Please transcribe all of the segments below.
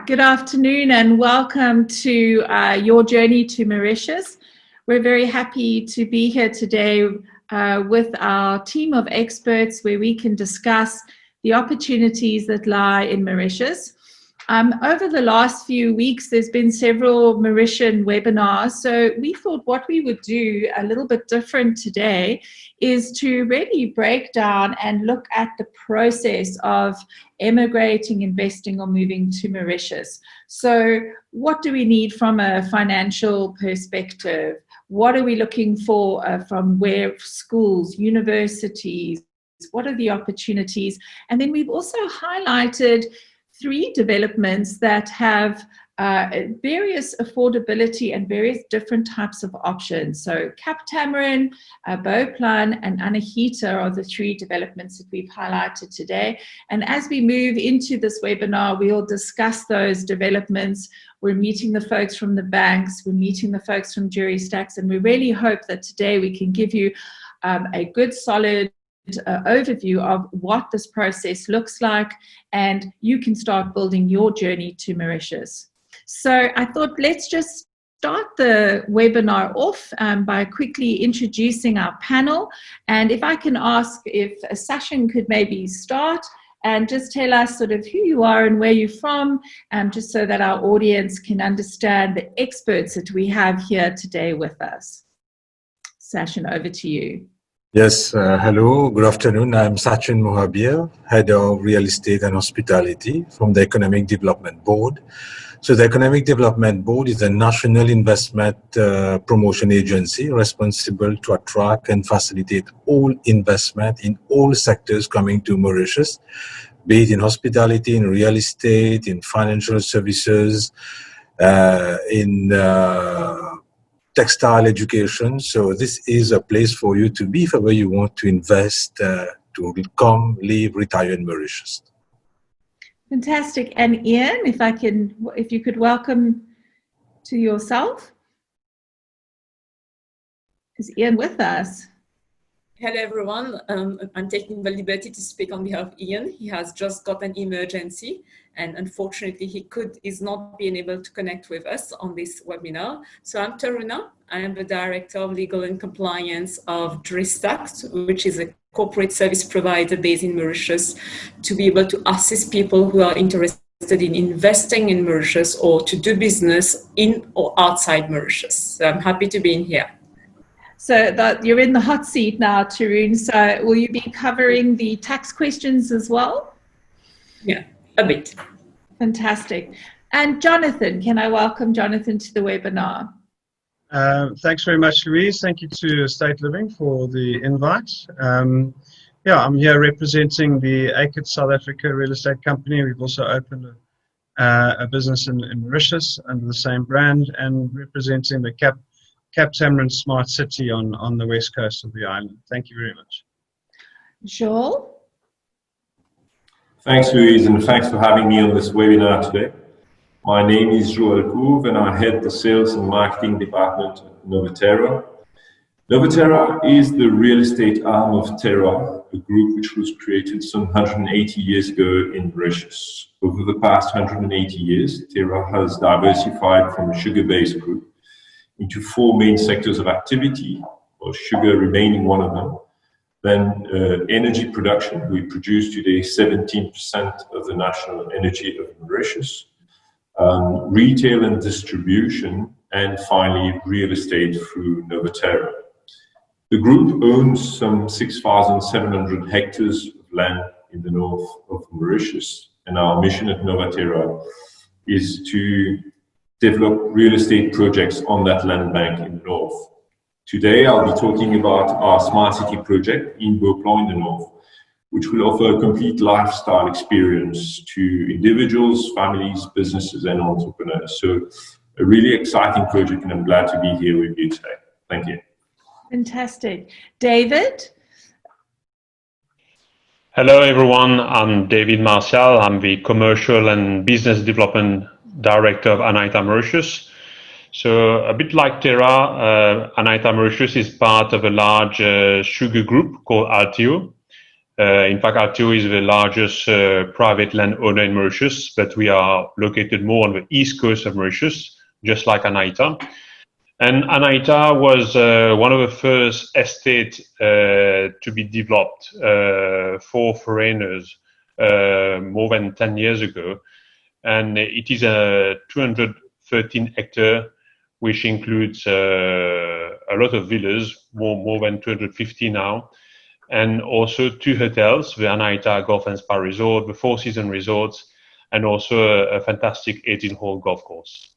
Good afternoon and welcome to your journey to Mauritius. We're very happy to be here today with our team of experts where we can discuss the opportunities that lie in Mauritius. Over the last few weeks, there's been several Mauritian webinars, so we thought what we would do a little bit different today is to really break down and look at the process of emigrating, investing, or moving to Mauritius. So what do we need from a financial perspective? What are we looking for from where schools, universities? What are the opportunities? And then we've also highlighted 3 developments that have various affordability and various different types of options. So Cap Tamarin, Beauplan, and Anahita are the 3 developments that we've highlighted today. And as we move into this webinar, we'll discuss those developments. We're meeting the folks from the banks, we're meeting the folks from Jury Stacks, and we really hope that today we can give you a good, solid overview of what this process looks like, and you can start building your journey to Mauritius. So I thought let's just start the webinar off by quickly introducing our panel. And if I can ask if Sachin could maybe start and just tell us sort of who you are and where you're from, just so that our audience can understand the experts that we have here today with us. Sachin, over to you. Yes, hello, good afternoon. I'm Sachin Mohabir, Head of Real Estate and Hospitality from the Economic Development Board. So the Economic Development Board is a national investment promotion agency responsible to attract and facilitate all investment in all sectors coming to Mauritius, be it in hospitality, in real estate, in financial services, in textile education. So this is a place for you to be if ever you want to invest, to come, live, retire in Mauritius. Fantastic. And Ian, if you could welcome to yourself. Is Ian with us? Hello everyone, I'm taking the liberty to speak on behalf of Ian. He has just got an emergency and unfortunately is not being able to connect with us on this webinar. So I'm Taruna, I am the Director of Legal and Compliance of Dristax, which is a corporate service provider based in Mauritius, to be able to assist people who are interested in investing in Mauritius or to do business in or outside Mauritius. So I'm happy to be in here. So you're in the hot seat now, Tarun. So will you be covering the tax questions as well? Yeah, a bit. Fantastic. And Jonathan, can I welcome Jonathan to the webinar? Thanks very much, Louise. Thank you to Estate Living for the invite. I'm here representing the ACID South Africa Real Estate Company. We've also opened a business in Mauritius under the same brand and representing the Cap Tamarin Smart City on the west coast of the island. Thank you very much. Joel? Thanks, Louise, and thanks for having me on this webinar today. My name is Joel Couve, and I head the Sales and Marketing Department at Novaterra. Novaterra is the real estate arm of Terra, a group which was created some 180 years ago in Mauritius. Over the past 180 years, Terra has diversified from a sugar-based group into 4 main sectors of activity, or sugar remaining one of them. Then energy production. We produce today 17% of the national energy of Mauritius. Retail and distribution, and finally real estate through Novaterra. The group owns some 6,700 hectares of land in the north of Mauritius, and our mission at Novaterra is to develop real estate projects on that land bank in the north. Today, I'll be talking about our Smart City project in Beauplan in the north, which will offer a complete lifestyle experience to individuals, families, businesses, and entrepreneurs. So a really exciting project, and I'm glad to be here with you today. Thank you. Fantastic. David? Hello, everyone. I'm David Martial. I'm the Commercial and Business Development Director of Anahita Mauritius. So a bit like Terra, Anahita Mauritius is part of a large sugar group called Altio. In fact, Altio is the largest private landowner in Mauritius, but we are located more on the east coast of Mauritius, just like Anaita. And Anaita was one of the first estates to be developed for foreigners more than 10 years ago. And it is a 213 hectare, which includes a lot of villas, more than 250 now, and also 2 hotels, the Anaita Golf and Spa Resort, the Four Seasons Resorts, and also a fantastic 18-hole golf course.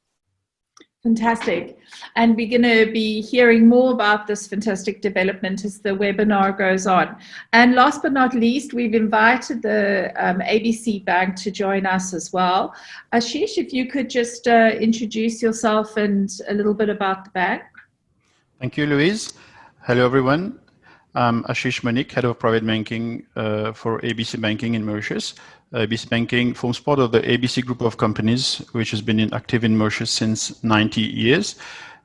Fantastic. And we're going to be hearing more about this fantastic development as the webinar goes on. And last but not least, we've invited the ABC Bank to join us as well. Ashish, if you could just introduce yourself and a little bit about the bank. Thank you, Louise. Hello, everyone. I'm Ashish Manik, Head of Private Banking for ABC Banking in Mauritius. ABC Banking forms part of the ABC group of companies, which has been active in Mauritius since 90 years.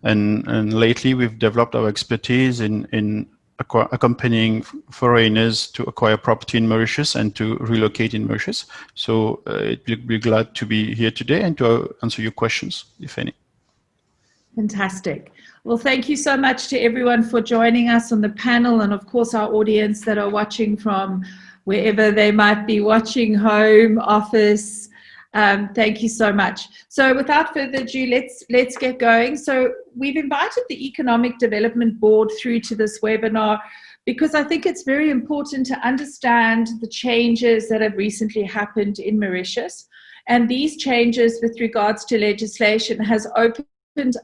And lately, we've developed our expertise in accompanying foreigners to acquire property in Mauritius and to relocate in Mauritius. So we're glad to be here today and to answer your questions, if any. Fantastic. Well, thank you so much to everyone for joining us on the panel, and of course our audience that are watching from wherever they might be watching, home, office. Thank you so much. So without further ado, let's get going. So we've invited the Economic Development Board through to this webinar because I think it's very important to understand the changes that have recently happened in Mauritius. And these changes with regards to legislation has opened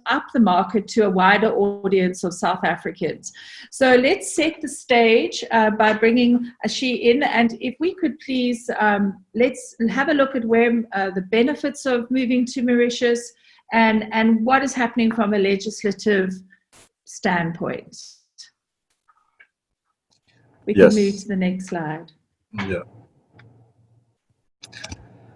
up the market to a wider audience of South Africans. So let's set the stage by bringing Ashi in, and if we could please, let's have a look at where the benefits of moving to Mauritius and what is happening from a legislative standpoint. We can move to the next slide. Yeah.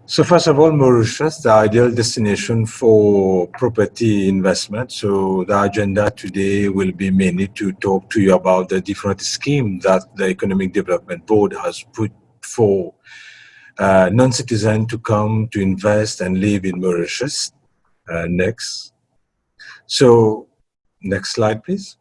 So first of all, Mauritius, the ideal destination for property investment. So the agenda today will be mainly to talk to you about the different schemes that the Economic Development Board has put for non-citizens to come to invest and live in Mauritius. Next. So next slide, please.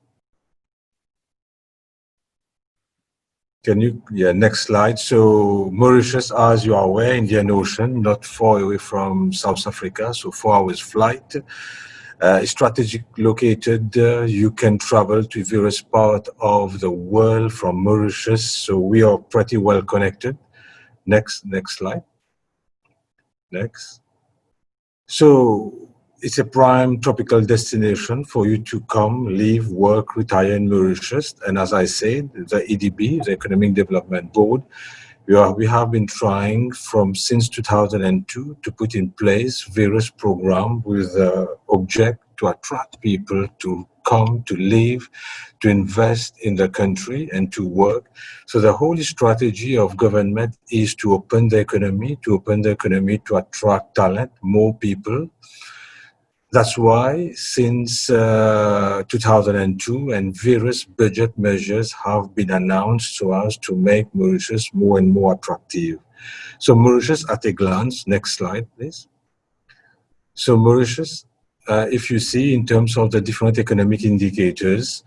Can you, next slide. So Mauritius, as you are aware, Indian Ocean, not far away from South Africa, so 4 hours flight. Strategic located, you can travel to various parts of the world from Mauritius, so we are pretty well connected. Next slide. Next. So it's a prime tropical destination for you to come, live, work, retire in Mauritius. And as I said, the EDB, the Economic Development Board, we have been trying since 2002 to put in place various programs with the object to attract people to come, to live, to invest in the country and to work. So the whole strategy of government is to open the economy, to attract talent, more people. That's why since 2002 and various budget measures have been announced so as to make Mauritius more and more attractive. So Mauritius at a glance, next slide please. So Mauritius, if you see in terms of the different economic indicators,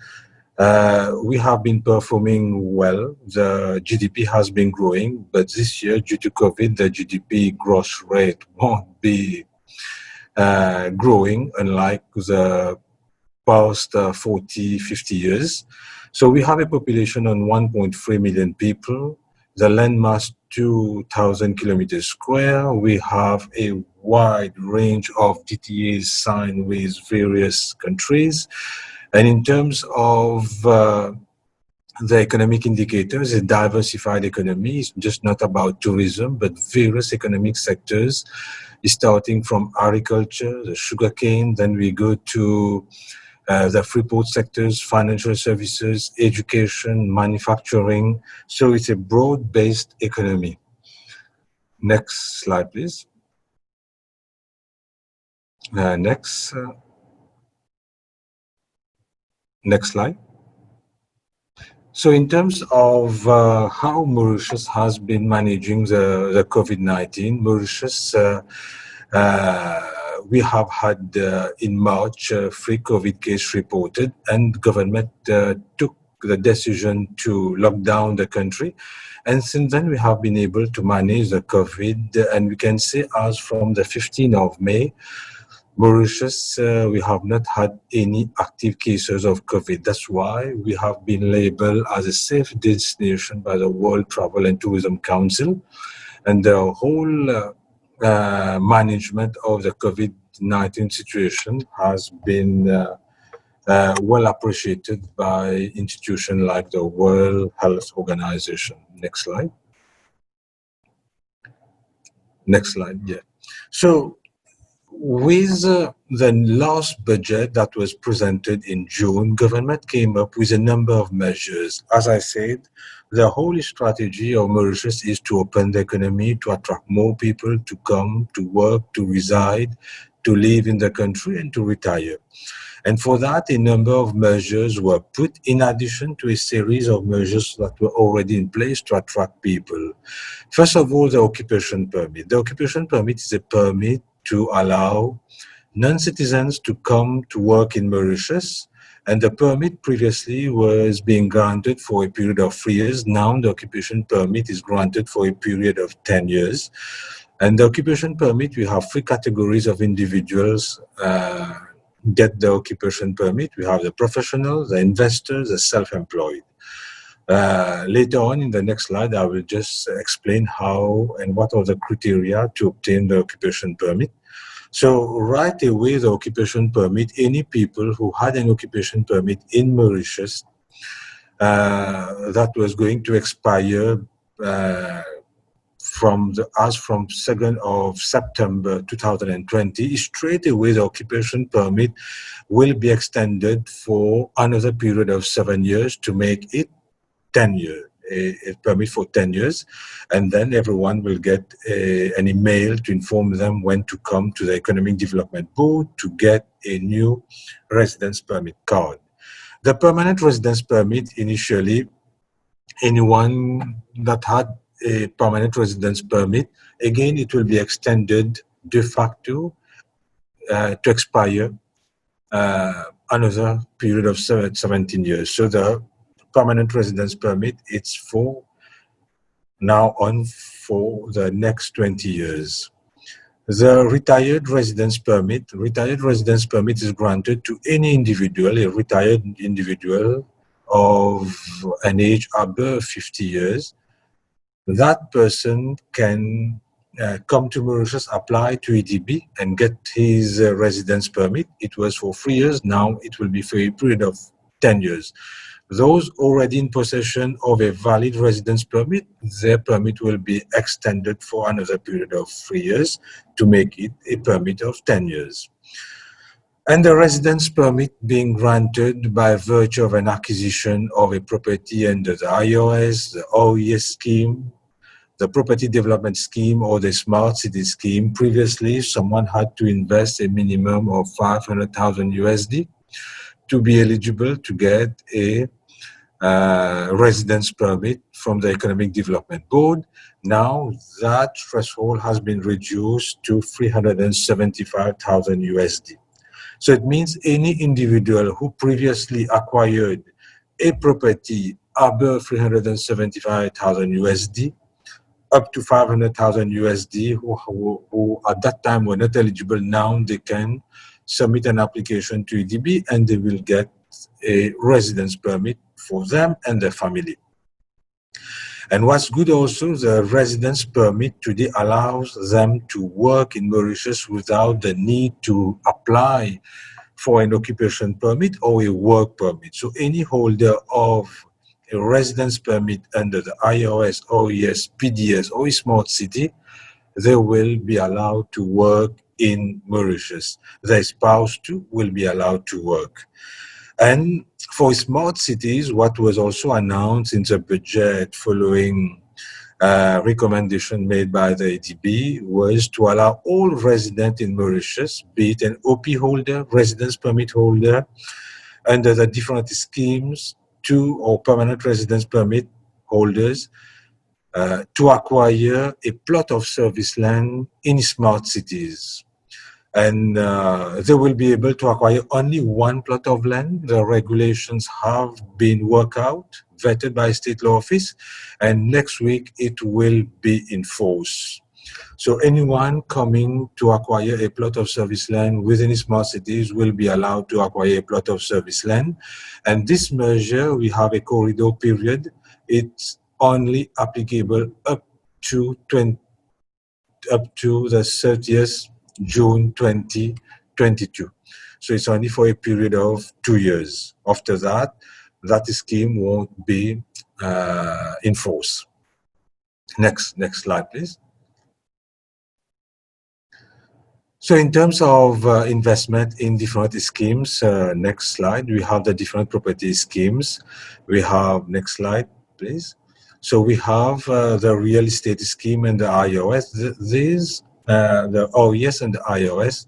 we have been performing well. The GDP has been growing, but this year due to COVID, the GDP growth rate won't be growing unlike the past 40, 50 years. So we have a population on 1.3 million people, the landmass 2,000 kilometers square. We have a wide range of DTAs signed with various countries. And in terms of the economic indicators, a diversified economy is just not about tourism, but various economic sectors, starting from agriculture, the sugarcane, then we go to the freeport sectors, financial services, education, manufacturing. So it's a broad-based economy. Next slide, please. Next slide. So in terms of how Mauritius has been managing the COVID-19, Mauritius, we have had in March 3 COVID cases reported, and government took the decision to lock down the country. And since then, we have been able to manage the COVID, and we can say as from the 15th of May, Mauritius, we have not had any active cases of COVID. That's why we have been labeled as a safe destination by the World Travel and Tourism Council. And the whole management of the COVID-19 situation has been well appreciated by institutions like the World Health Organization. Next slide. Next slide, yeah. So, with the last budget that was presented in June, government came up with a number of measures. As I said, the whole strategy of Mauritius is to open the economy, to attract more people to come, to work, to reside, to live in the country, and to retire. And for that, a number of measures were put in addition to a series of measures that were already in place to attract people. First of all, the occupation permit. The occupation permit is a permit to allow non-citizens to come to work in Mauritius, and the permit previously was being granted for a period of 3 years. Now the occupation permit is granted for a period of 10 years. And the occupation permit, we have 3 categories of individuals get the occupation permit. We have the professionals, the investors, the self-employed. Later on in the next slide, I will just explain how and what are the criteria to obtain the occupation permit. So right away, the occupation permit, any people who had an occupation permit in Mauritius that was going to expire from 2nd of September 2020, straight away the occupation permit will be extended for another period of 7 years to make it 10 years, a permit for 10 years, and then everyone will get an email to inform them when to come to the Economic Development Board to get a new residence permit card. The permanent residence permit, initially, anyone that had a permanent residence permit, again, it will be extended de facto to expire another period of 17 years. So the permanent residence permit, it's for now on for the next 20 years. The retired residence permit is granted to any individual, a retired individual of an age above 50 years. That person can come to Mauritius, apply to EDB and get his residence permit. It was for 3 years, now it will be for a period of 10 years. Those already in possession of a valid residence permit, their permit will be extended for another period of 3 years to make it a permit of 10 years. And the residence permit being granted by virtue of an acquisition of a property under the IOS, the OES scheme, the property development scheme, or the smart city scheme. Previously, someone had to invest a minimum of 500,000 USD to be eligible to get a residence permit from the Economic Development Board. Now that threshold has been reduced to 375,000 USD. So it means any individual who previously acquired a property above 375,000 USD up to 500,000 USD who at that time were not eligible, now they can submit an application to EDB and they will get a residence permit for them and their family. And what's good also, the residence permit today allows them to work in Mauritius without the need to apply for an occupation permit or a work permit. So any holder of a residence permit under the IOS, OES, PDS, or a smart city, they will be allowed to work in Mauritius. Their spouse too will be allowed to work. And for smart cities, what was also announced in the budget following recommendation made by the EDB was to allow all residents in Mauritius, be it an OP holder, residence permit holder, under the different schemes, to or permanent residence permit holders to acquire a plot of service land in smart cities. And they will be able to acquire only one plot of land. The regulations have been worked out, vetted by State Law Office, and next week it will be in force. So anyone coming to acquire a plot of service land within smart cities will be allowed to acquire a plot of service land. And this measure, we have a corridor period. It's only applicable up to the 30th June 2022. So it's only for a period of 2 years. After that, that scheme won't be in force. Next slide, please. So in terms of investment in different schemes, next slide, we have the different property schemes. We have, next slide, please. So we have the real estate scheme and the IOS. The OES and the IOS.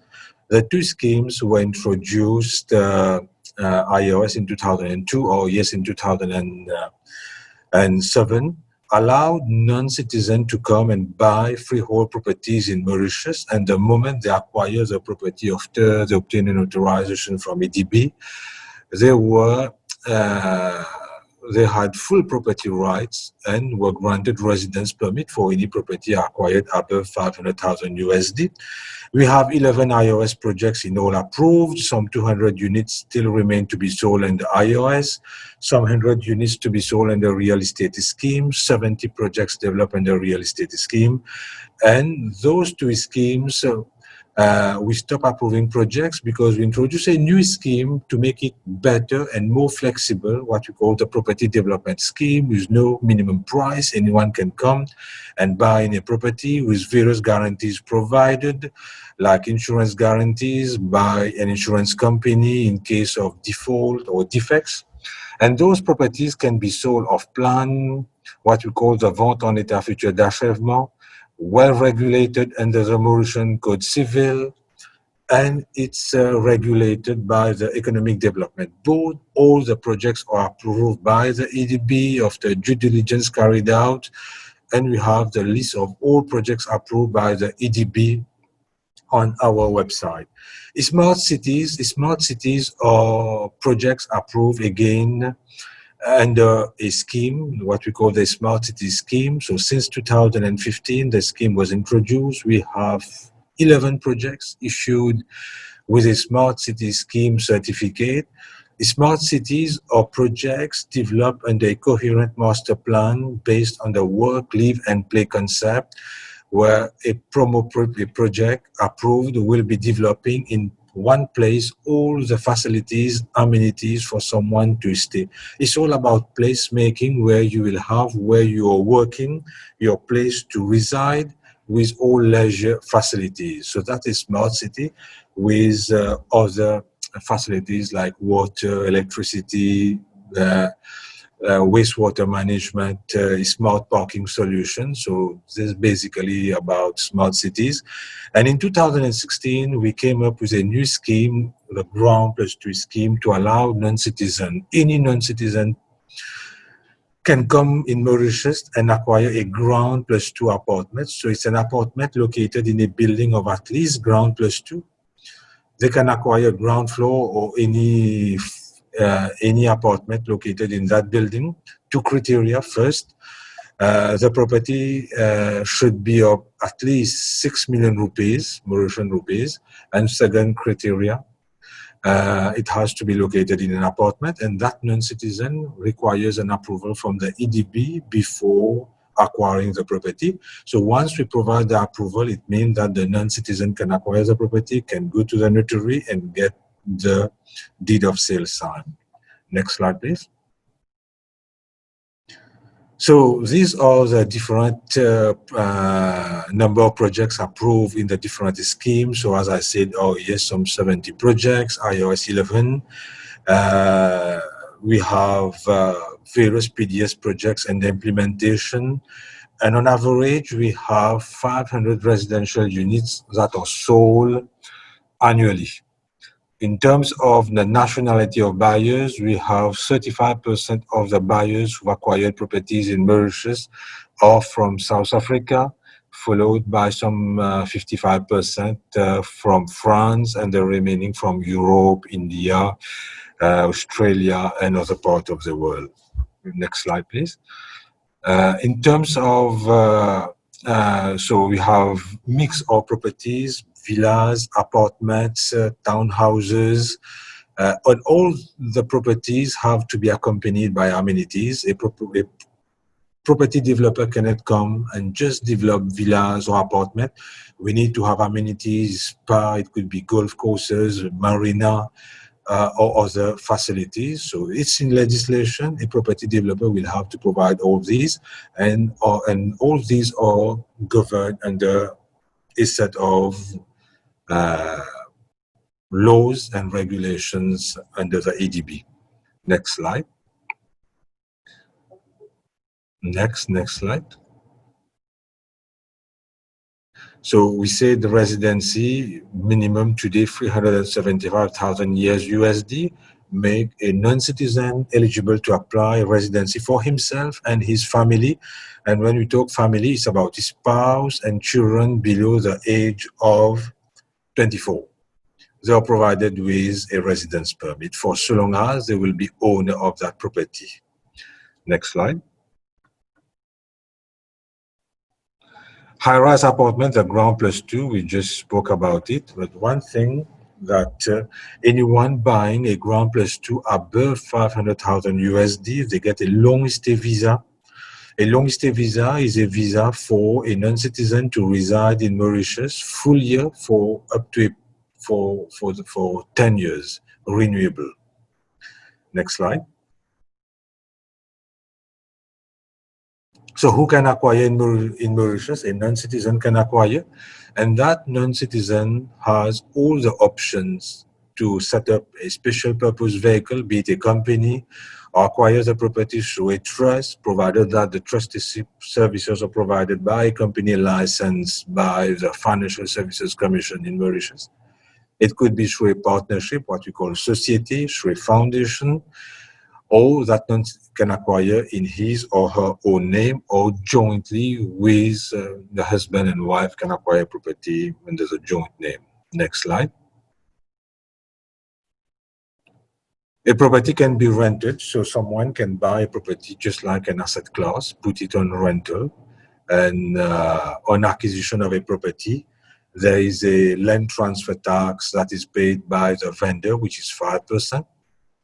The two schemes were introduced, IOS in 2002, OES in 2007, allowed non-citizens to come and buy freehold properties in Mauritius, and the moment they acquire the property after they obtain an authorization from EDB, they had full property rights and were granted residence permit for any property acquired above 500,000 USD. We have 11 iOS projects in all approved. Some 200 units still remain to be sold in the iOS. Some 100 units to be sold in the real estate scheme. 70 projects developed in the real estate scheme. And those two schemes, we stop approving projects because we introduce a new scheme to make it better and more flexible, what we call the property development scheme, with no minimum price. Anyone can come and buy any property with various guarantees provided, like insurance guarantees by an insurance company in case of default or defects. And those properties can be sold off plan, what we call the vente en état futur d'achèvement, well regulated under the Mauritian Code Civil, and it's regulated by the Economic Development Board. All the projects are approved by the EDB after due diligence carried out, and we have the list of all projects approved by the EDB on our website. Smart cities are projects approved again under a scheme, what we call the Smart City Scheme. So since 2015, the scheme was introduced. We have 11 projects issued with a Smart City Scheme certificate. Smart cities are projects developed under a coherent master plan based on the work, live, and play concept, where a project approved will be developing in one place all the facilities, amenities for someone to stay. It's all about place making, where you will have where you are working, your place to reside, with all leisure facilities. So that is smart city, with other facilities like water, electricity, wastewater management, smart parking solutions. So this is basically about smart cities. And in 2016, we came up with a new scheme, the Ground Plus 2 scheme, to allow non-citizen, any non-citizen can come in Mauritius and acquire a Ground Plus 2 apartment. So it's an apartment located in a building of at least Ground Plus 2. They can acquire ground floor or any apartment located in that building. Two criteria. First, the property should be of at least 6 million rupees, Mauritian rupees. And second criteria, it has to be located in an apartment, and that non-citizen requires an approval from the EDB before acquiring the property. So once we provide the approval, it means that the non-citizen can acquire the property, can go to the notary and get the deed of sale signed. Next slide, please. So these are the different number of projects approved in the different schemes. So as I said, OES some 70 projects, iOS 11. We have various PDS projects and implementation. And on average, we have 500 residential units that are sold annually. in terms of the nationality of buyers, we have 35% of the buyers who acquired properties in Mauritius are from South Africa, followed by some 55% from France, and the remaining from Europe, India, Australia, and other parts of the world. Next slide, please. In terms of, so we have mix of properties, villas, apartments, townhouses, and all the properties have to be accompanied by amenities. A property developer cannot come and just develop villas or apartments. We need to have amenities, spa, it could be golf courses, marina, or other facilities. So it's in legislation. A property developer will have to provide all these, and all these are governed under a set of laws and regulations under the EDB. Next slide. Next slide. So we say the residency minimum today 375,000 years USD make a non-citizen eligible to apply residency for himself and his family. And when we talk family, it's about his spouse and children below the age of 24. They are provided with a residence permit for so long as they will be owner of that property. Next slide. High-rise apartment, the ground plus 2, we just spoke about it. But one thing that anyone buying a ground plus 2 above 500,000 USD, they get a long stay visa. A long stay visa is a visa for a non-citizen to reside in Mauritius full year for up to for 10 years, renewable. Next slide. So who can acquire in Mauritius? A non-citizen can acquire, and that non-citizen has all the options to set up a special purpose vehicle, be it a company, or acquire the property through a trust, provided that the trustee services are provided by a company licensed by the Financial Services Commission in Mauritius. It could be through a partnership, what we call society, through a foundation, or that one can acquire in his or her own name, or jointly with the husband and wife can acquire property under the joint name. Next slide. A property can be rented, so someone can buy a property just like an asset class, put it on rental, and on acquisition of a property, there is a land transfer tax that is paid by the vendor, which is 5%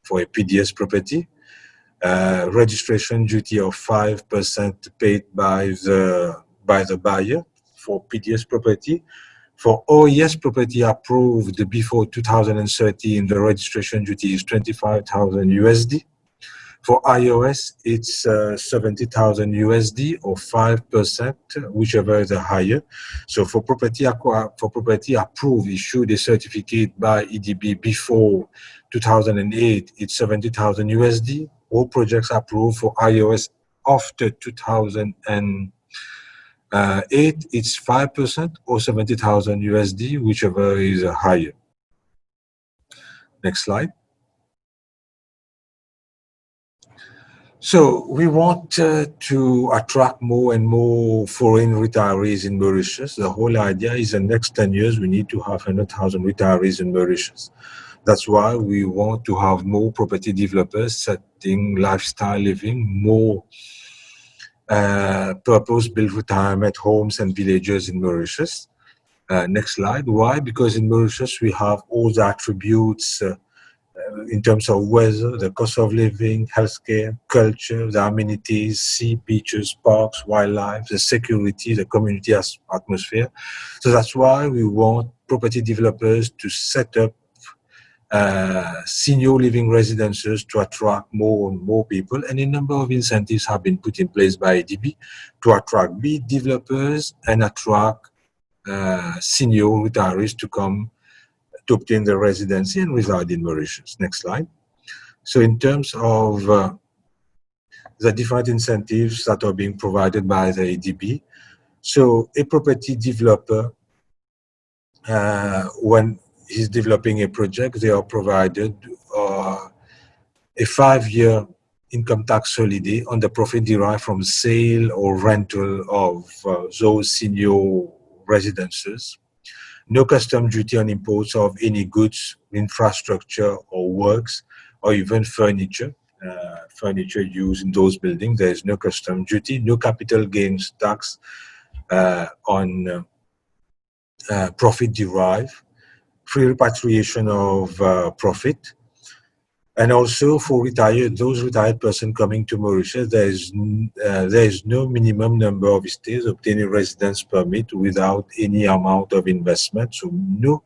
for a PDS property. Registration duty of 5% paid by the buyer for PDS property. For OES property approved before 2013, the registration duty is 25,000 USD. For iOS, it's 70,000 USD or 5%, whichever is the higher. So for property approved, issued a certificate by EDB before 2008, it's 70,000 USD. All projects approved for iOS after 2008, it's 5% or 70,000 USD, whichever is higher. Next slide. So we want to attract more and more foreign retirees in Mauritius. The whole idea is the next 10 years, we need to have 100,000 retirees in Mauritius. That's why we want to have more property developers setting lifestyle living, more purpose-built retirement homes and villages in Mauritius. Next slide. Why? Because in Mauritius, we have all the attributes in terms of weather, the cost of living, healthcare, culture, the amenities, sea, beaches, parks, wildlife, the security, the community atmosphere. So that's why we want property developers to set up senior living residences to attract more and more people, and a number of incentives have been put in place by ADB to attract big developers and attract senior retirees to come to obtain the residency and reside in Mauritius. Next slide. So in terms of the different incentives that are being provided by the ADB, so a property developer, when he's developing a project, they are provided a 5-year income tax holiday on the profit derived from sale or rental of those senior residences. No custom duty on imports of any goods, infrastructure or works, or even furniture. Furniture used in those buildings, there is no custom duty, no capital gains tax on profit derived, free repatriation of profit. And also for those retired person coming to Mauritius, there is no minimum number of stays obtaining residence permit without any amount of investment. So no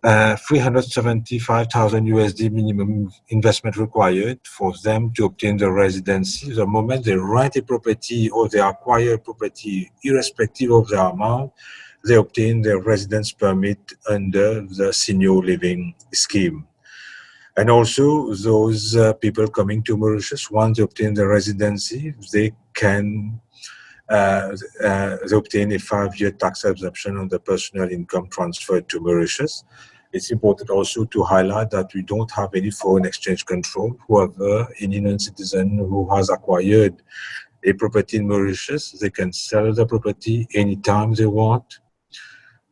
375,000 USD minimum investment required for them to obtain the residency. The moment they rent a property or they acquire a property, irrespective of the amount, they obtain their residence permit under the senior living scheme. And also those people coming to Mauritius, once they obtain the residency, they can they obtain a 5-year tax exemption on the personal income transferred to Mauritius. It's important also to highlight that we don't have any foreign exchange control. Whoever, any non-citizen who has acquired a property in Mauritius, they can sell the property anytime they want.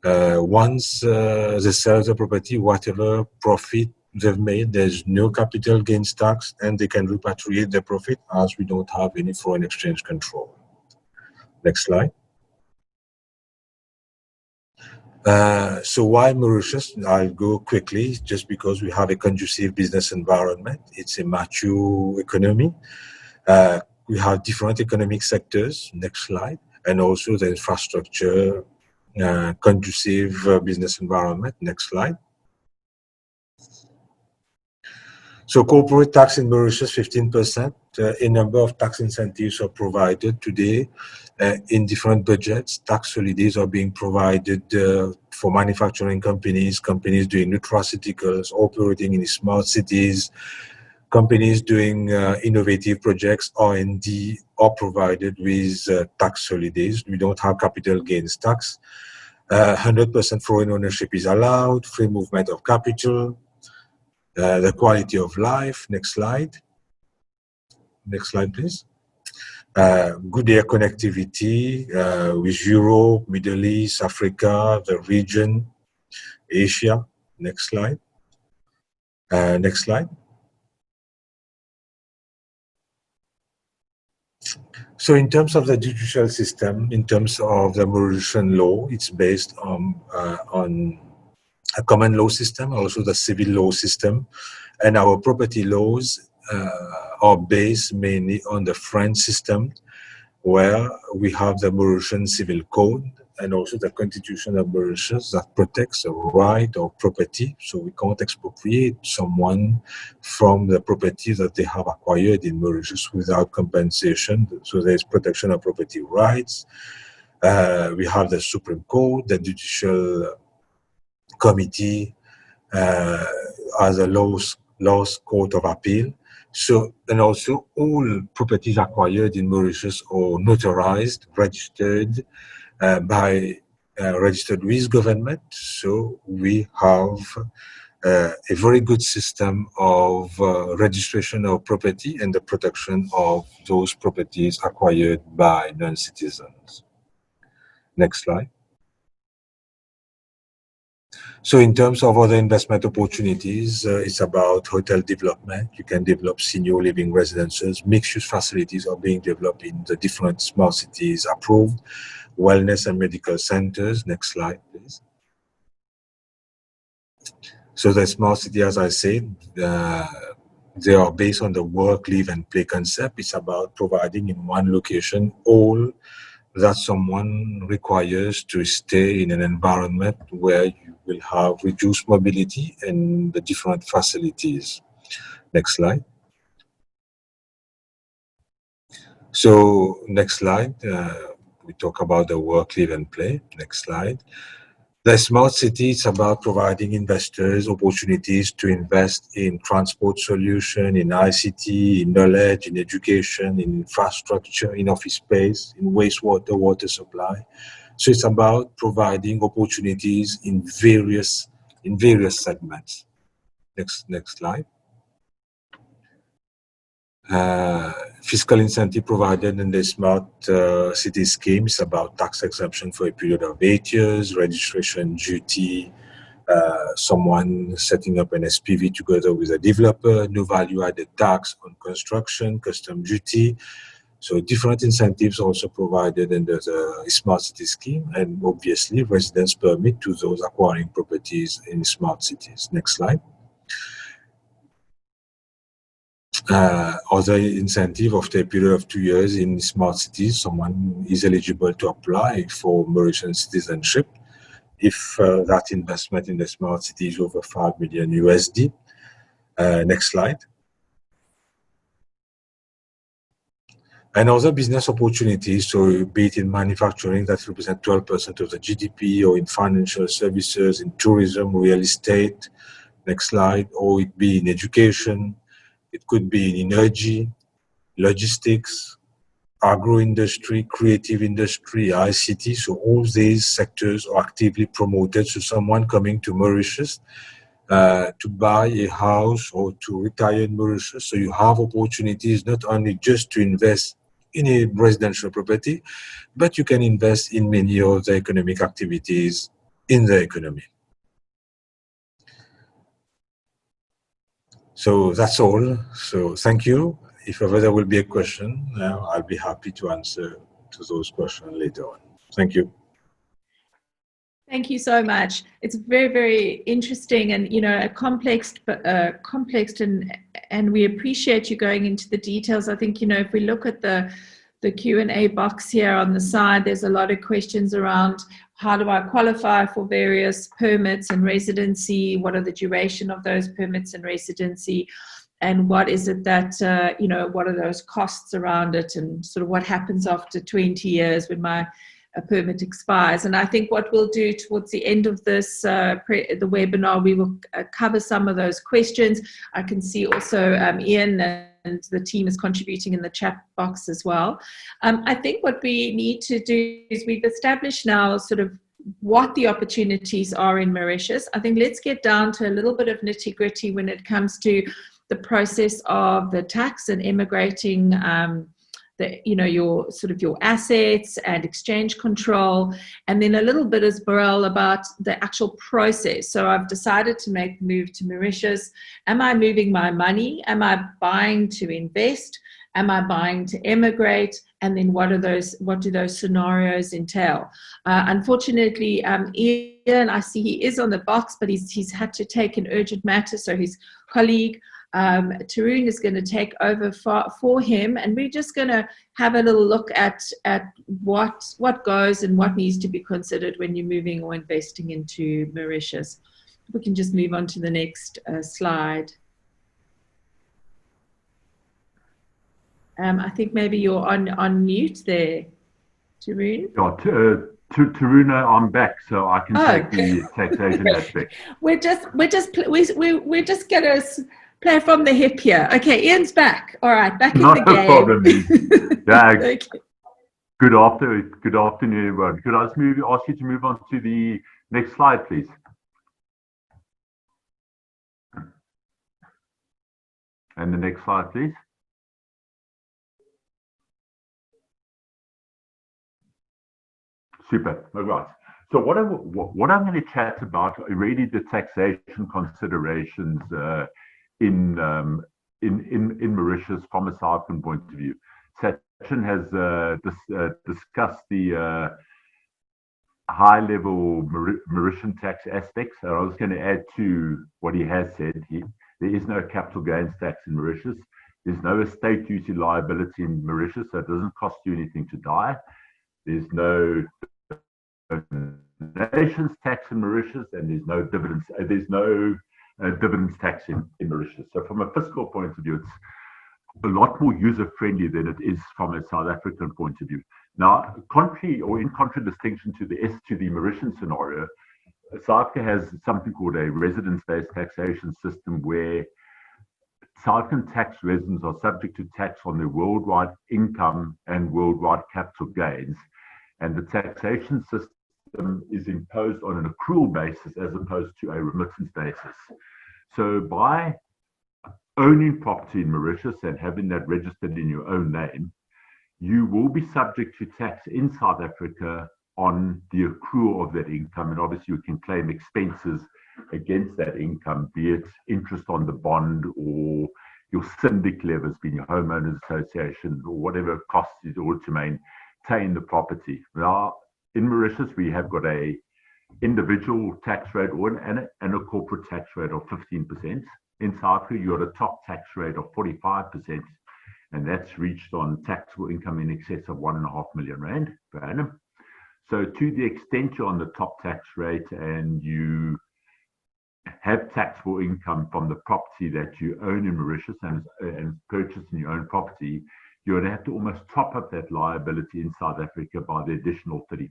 Once they sell the property, whatever profit they've made, there's no capital gains tax, and they can repatriate their profit as we don't have any foreign exchange control. Next slide. So why Mauritius? I'll go quickly, just because we have a conducive business environment. It's a mature economy. We have different economic sectors. Next slide. And also the infrastructure, conducive business environment. Next slide. So corporate tax in Mauritius, 15%. A number of tax incentives are provided today in different budgets. Tax holidays are being provided for manufacturing companies, companies doing nutraceuticals, operating in smart cities, companies doing innovative projects, R&D, are provided with tax holidays. We don't have capital gains tax. 100% foreign ownership is allowed, free movement of capital, the quality of life. Next slide. Next slide, please. Good air connectivity with Europe, Middle East, Africa, the region, Asia. Next slide. Next slide. So in terms of the judicial system, in terms of the Mauritian law, it's based on a common law system, also the civil law system, and our property laws are based mainly on the French system, where we have the Mauritian Civil Code and also the Constitution of Mauritius that protects the right of property. So we can't expropriate someone from the property that they have acquired in Mauritius without compensation. So there's protection of property rights. We have the Supreme Court, the Judicial Committee as a lowest court of appeal. So, and also all properties acquired in Mauritius are notarized, registered registered with government. So we have a very good system of registration of property and the protection of those properties acquired by non-citizens. Next slide. So in terms of other investment opportunities, it's about hotel development. You can develop senior living residences. Mixed-use facilities are being developed in the different smart cities approved. Wellness and medical centers. Next slide, please. So the smart city, as I said, they are based on the work, live, and play concept. It's about providing in one location all that someone requires to stay in an environment where you will have reduced mobility and the different facilities. Next slide. So next slide, we talk about the work, live, and play. Next slide. The smart city is about providing investors opportunities to invest in transport solution, in ICT, in knowledge, in education, in infrastructure, in office space, in wastewater, water supply. So it's about providing opportunities in various in various segments. Next slide. Fiscal incentive provided in the Smart City scheme is about tax exemption for a period of 8 years, registration duty, someone setting up an SPV together with a developer, no value added tax on construction, custom duty. So different incentives also provided under the Smart City scheme, and obviously residence permit to those acquiring properties in smart cities. Next slide. Other incentive after a period of 2 years in smart cities, someone is eligible to apply for Mauritian citizenship if that investment in the smart city is over 5 million USD. Next slide. And other business opportunities, so be it in manufacturing that represent 12% of the GDP, or in financial services, in tourism, real estate, next slide, or it be in education, it could be in energy, logistics, agro-industry, creative industry, ICT. So all these sectors are actively promoted. So someone coming to Mauritius to buy a house or to retire in Mauritius, so you have opportunities not only just to invest in a residential property, but you can invest in many of the economic activities in the economy. So that's all. So thank you. If ever there will be a question, I'll be happy to answer to those questions later on. Thank you. Thank you so much. It's very, very interesting, and a complex and we appreciate you going into the details. I think if we look at the Q&A box here on the side, there's a lot of questions around how do I qualify for various permits and residency, what are the duration of those permits and residency, and what is it that what are those costs around it, and sort of what happens after 20 years when a permit expires. And I think what we'll do towards the end of this the webinar, we will cover some of those questions. I can see also Ian and the team is contributing in the chat box as well. I think what we need to do is we've established now sort of what the opportunities are in Mauritius. I think let's get down to a little bit of nitty-gritty when it comes to the process of the tax and emigrating, your sort of your assets and exchange control, and then a little bit as Burrell about the actual process. So I've decided to make the move to Mauritius. Am I moving my money? Am I buying to invest? Am I buying to emigrate? And then what do those scenarios entail? Unfortunately, Ian, I see he is on the box, but he's had to take an urgent matter. So his colleague, Tarun, is going to take over for him, and we're just going to have a little look at what goes and what needs to be considered when you're moving or investing into Mauritius. We can just move on to the next slide. I think maybe you're on mute there, Tarun. Yeah, Taruna, I'm back, so I can take the taxation aspect. We're just going to play from the hip here. Okay, Ian's back. All right, back in the game. Not a problem. Yeah. Okay. Good afternoon, everyone. Could I just ask you to move on to the next slide, please? And the next slide, please. Super. All right. So what I'm going to chat about are really the taxation considerations in Mauritius from a South African point of view. Sachin has discussed the high-level Mauritian tax aspects. So I was going to add to what he has said. There is no capital gains tax in Mauritius. There's no estate duty liability in Mauritius, so it doesn't cost you anything to die. There's no nations tax in Mauritius, and there's no dividends. There's no dividends tax in Mauritius. So from a fiscal point of view, it's a lot more user-friendly than it is from a South African point of view. Now, in contradistinction to the Mauritian scenario, South Africa has something called a residence-based taxation system where South African tax residents are subject to tax on their worldwide income and worldwide capital gains. And the taxation system system is imposed on an accrual basis as opposed to a remittance basis. So by owning property in Mauritius and having that registered in your own name, you will be subject to tax in South Africa on the accrual of that income. And obviously you can claim expenses against that income, be it interest on the bond or your syndic levers, being your homeowners association, or whatever costs in order to maintain the property. Now, in Mauritius, we have got a individual tax rate and a corporate tax rate of 15%. In South Africa, you got a top tax rate of 45%, and that's reached on taxable income in excess of 1.5 million rand per annum. So to the extent you're on the top tax rate and you have taxable income from the property that you own in Mauritius and purchased in your own property, you're going to have to almost top up that liability in South Africa by the additional 30%.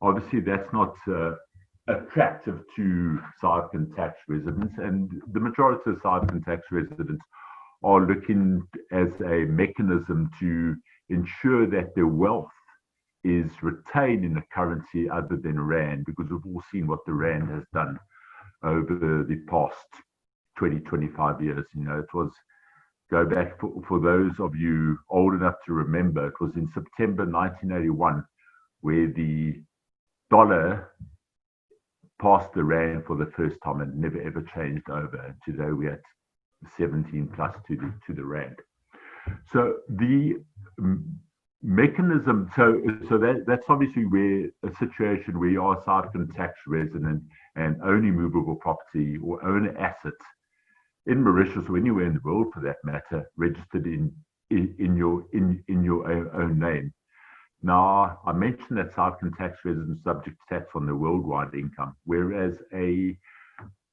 Obviously, that's not attractive to South African tax residents, and the majority of South African tax residents are looking as a mechanism to ensure that their wealth is retained in a currency other than rand, because we've all seen what the rand has done over the past 20, 25 years. You know, it was, go back for those of you old enough to remember, it was in September 1981 where the dollar passed the rand for the first time and never ever changed over. And today we're at 17 plus to the rand. So the mechanism, so that's obviously where a situation where you are a South African tax resident and own immovable property or own an asset in Mauritius or anywhere in the world for that matter, registered in your own name. Now, I mentioned that South African tax residents subject to tax on their worldwide income, whereas a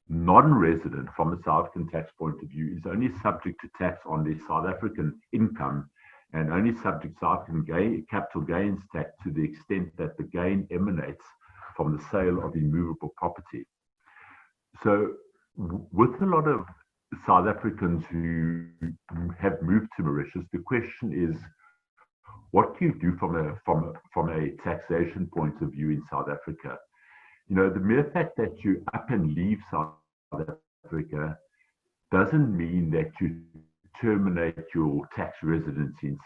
non-resident from a South African tax point of view is only subject to tax on their South African income and only subject to South African capital gains tax to the extent that the gain emanates from the sale of immovable property. So with a lot of South Africans who have moved to Mauritius, the question is, what do you do from a taxation point of view in South Africa? You know, the mere fact that you up and leave South Africa doesn't mean that you terminate your tax residency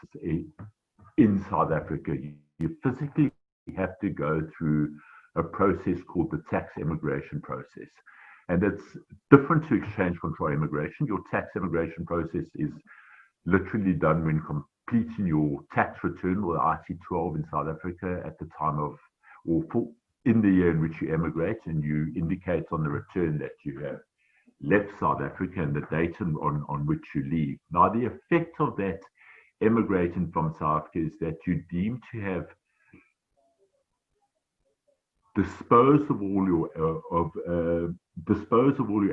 in South Africa. You physically have to go through a process called the tax emigration process. And it's different to exchange control immigration. Your tax emigration process is literally done when completing your tax return or IT12 in South Africa at the time of, in the year in which you emigrate, and you indicate on the return that you have left South Africa and the date on which you leave. Now, the effect of that emigrating from South Africa is that you deem to have disposed of all your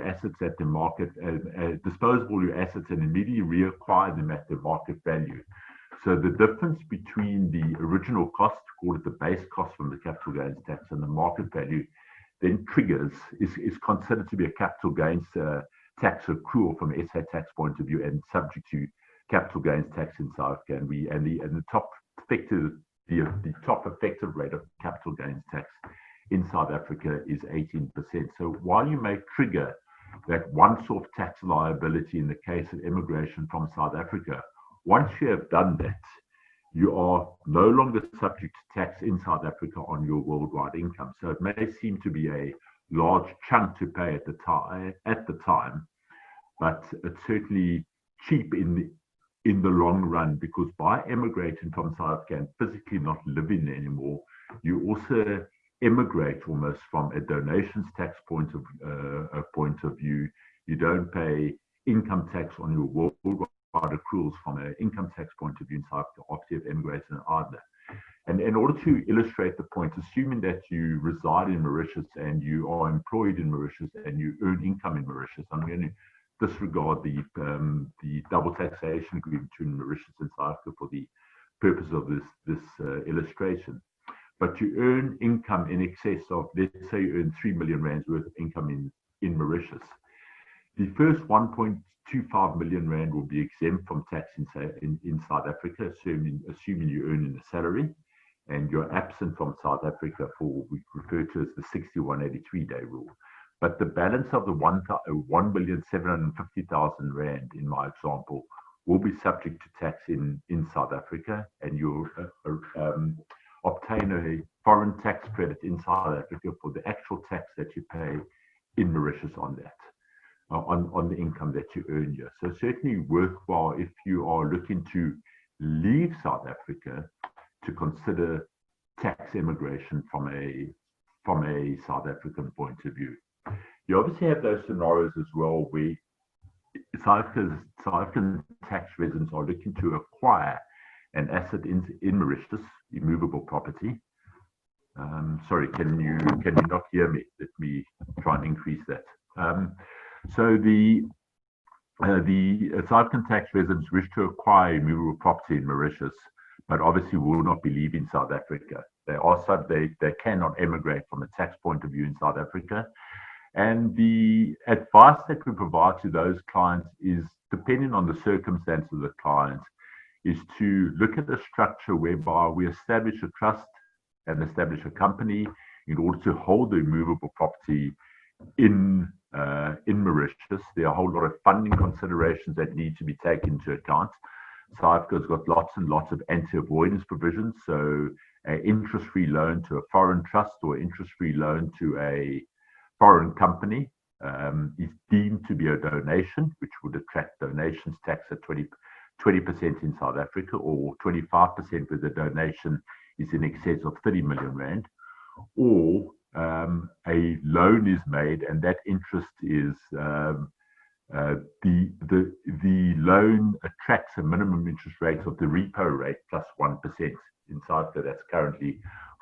assets at the market, dispose of all your assets and immediately reacquire them at the market value. So the difference between the original cost, call it the base cost from the capital gains tax, and the market value then triggers, is considered to be a capital gains tax accrual from an SA tax point of view and subject to capital gains tax in South Africa. And the top effective rate of capital gains tax in South Africa is 18%. So while you may trigger that once-off tax liability in the case of immigration from South Africa, once you have done that, you are no longer subject to tax in South Africa on your worldwide income. So it may seem to be a large chunk to pay at the time, but it's certainly cheap in the long run, because by emigrating from South Africa and physically not living there anymore, you also emigrate almost from a donations tax point of view. You don't pay income tax on your worldwide accruals from an income tax point of view in South Africa after you've emigrated either. And in order to illustrate the point, assuming that you reside in Mauritius and you are employed in Mauritius and you earn income in Mauritius, I'm going to disregard the double taxation agreement between Mauritius and South Africa for the purpose of this illustration. But you earn income in excess of, let's say you earn 3 million rands worth of income in Mauritius. The first 1.25 million rand will be exempt from tax in South Africa, assuming you earn in a salary. and you're absent from South Africa for, we refer to as the 6183 day rule. But the balance of the 1,750,000 rand, in my example, will be subject to tax in South Africa, and you'll obtain a foreign tax credit in South Africa for the actual tax that you pay in Mauritius on that, on the income that you earn here. So certainly worthwhile if you are looking to leave South Africa to consider tax immigration from a South African point of view. You obviously have those scenarios as well where South African tax residents are looking to acquire an asset in Mauritius, immovable property. Sorry, can you not hear me? Let me try and increase that. So the South African tax residents wish to acquire immovable property in Mauritius, but obviously will not be leaving South Africa. They cannot emigrate from a tax point of view in South Africa. And the advice that we provide to those clients is, depending on the circumstances of the client, is to look at a structure whereby we establish a trust and establish a company in order to hold the immovable property in Mauritius. There are a whole lot of funding considerations that need to be taken into account. South Africa's got lots and lots of anti-avoidance provisions. So an interest-free loan to a foreign trust or interest-free loan to a foreign company is deemed to be a donation, which would attract donations tax at 20% in South Africa, or 25% where the donation is in excess of 30 million rand, or a loan is made and that interest is the loan attracts a minimum interest rate of the repo rate plus 1%. In South Africa, that's currently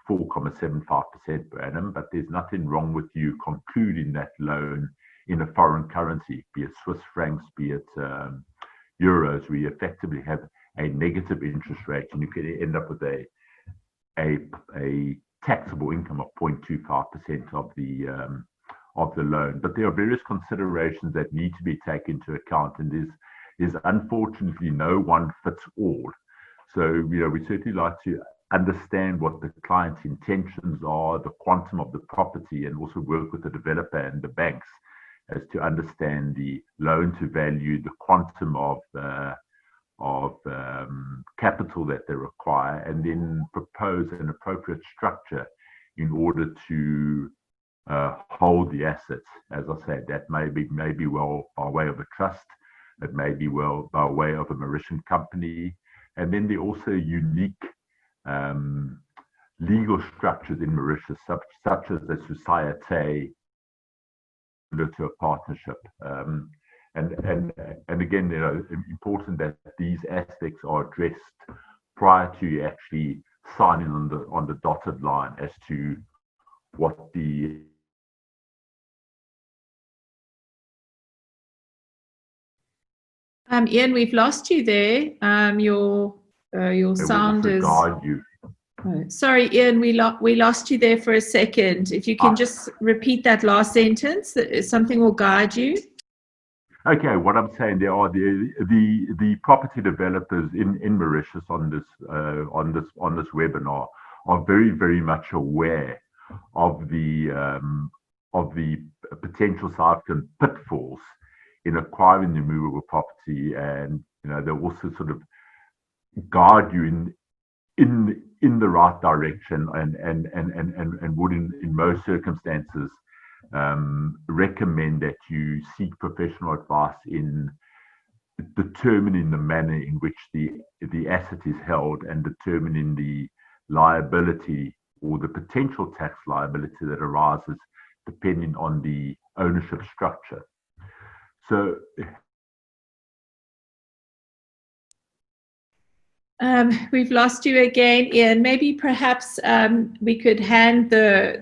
4.75% per annum, but there's nothing wrong with you concluding that loan in a foreign currency, be it Swiss francs, be it euros, where you effectively have a negative interest rate, and you can end up with a taxable income of 0.25% of the loan. But there are various considerations that need to be taken into account, and there's unfortunately no one fits all. So we certainly like to understand what the client's intentions are, the quantum of the property, and also work with the developer and the banks as to understand the loan to value, the quantum of capital that they require, and then propose an appropriate structure in order to hold the assets. As I said, that may be well by way of a trust, it may be well by way of a Mauritian company, and then there are also unique legal structures in Mauritius, such as the société, to a partnership. And again, important that these aspects are addressed prior to actually signing on the dotted line as to what the Ian, we've lost you there. Your sound is. You. Oh, sorry, Ian, we lost you there for a second. If you can just repeat that last sentence, something will guide you. Okay, what I'm saying, there are the property developers in Mauritius on this webinar are very, very much aware of the potential South African pitfalls in acquiring the immovable property, and they'll also sort of guide you in the right direction, and would in most circumstances recommend that you seek professional advice in determining the manner in which the asset is held, and determining the liability or the potential tax liability that arises depending on the ownership structure. So we've lost you again, Ian. Maybe perhaps we could hand the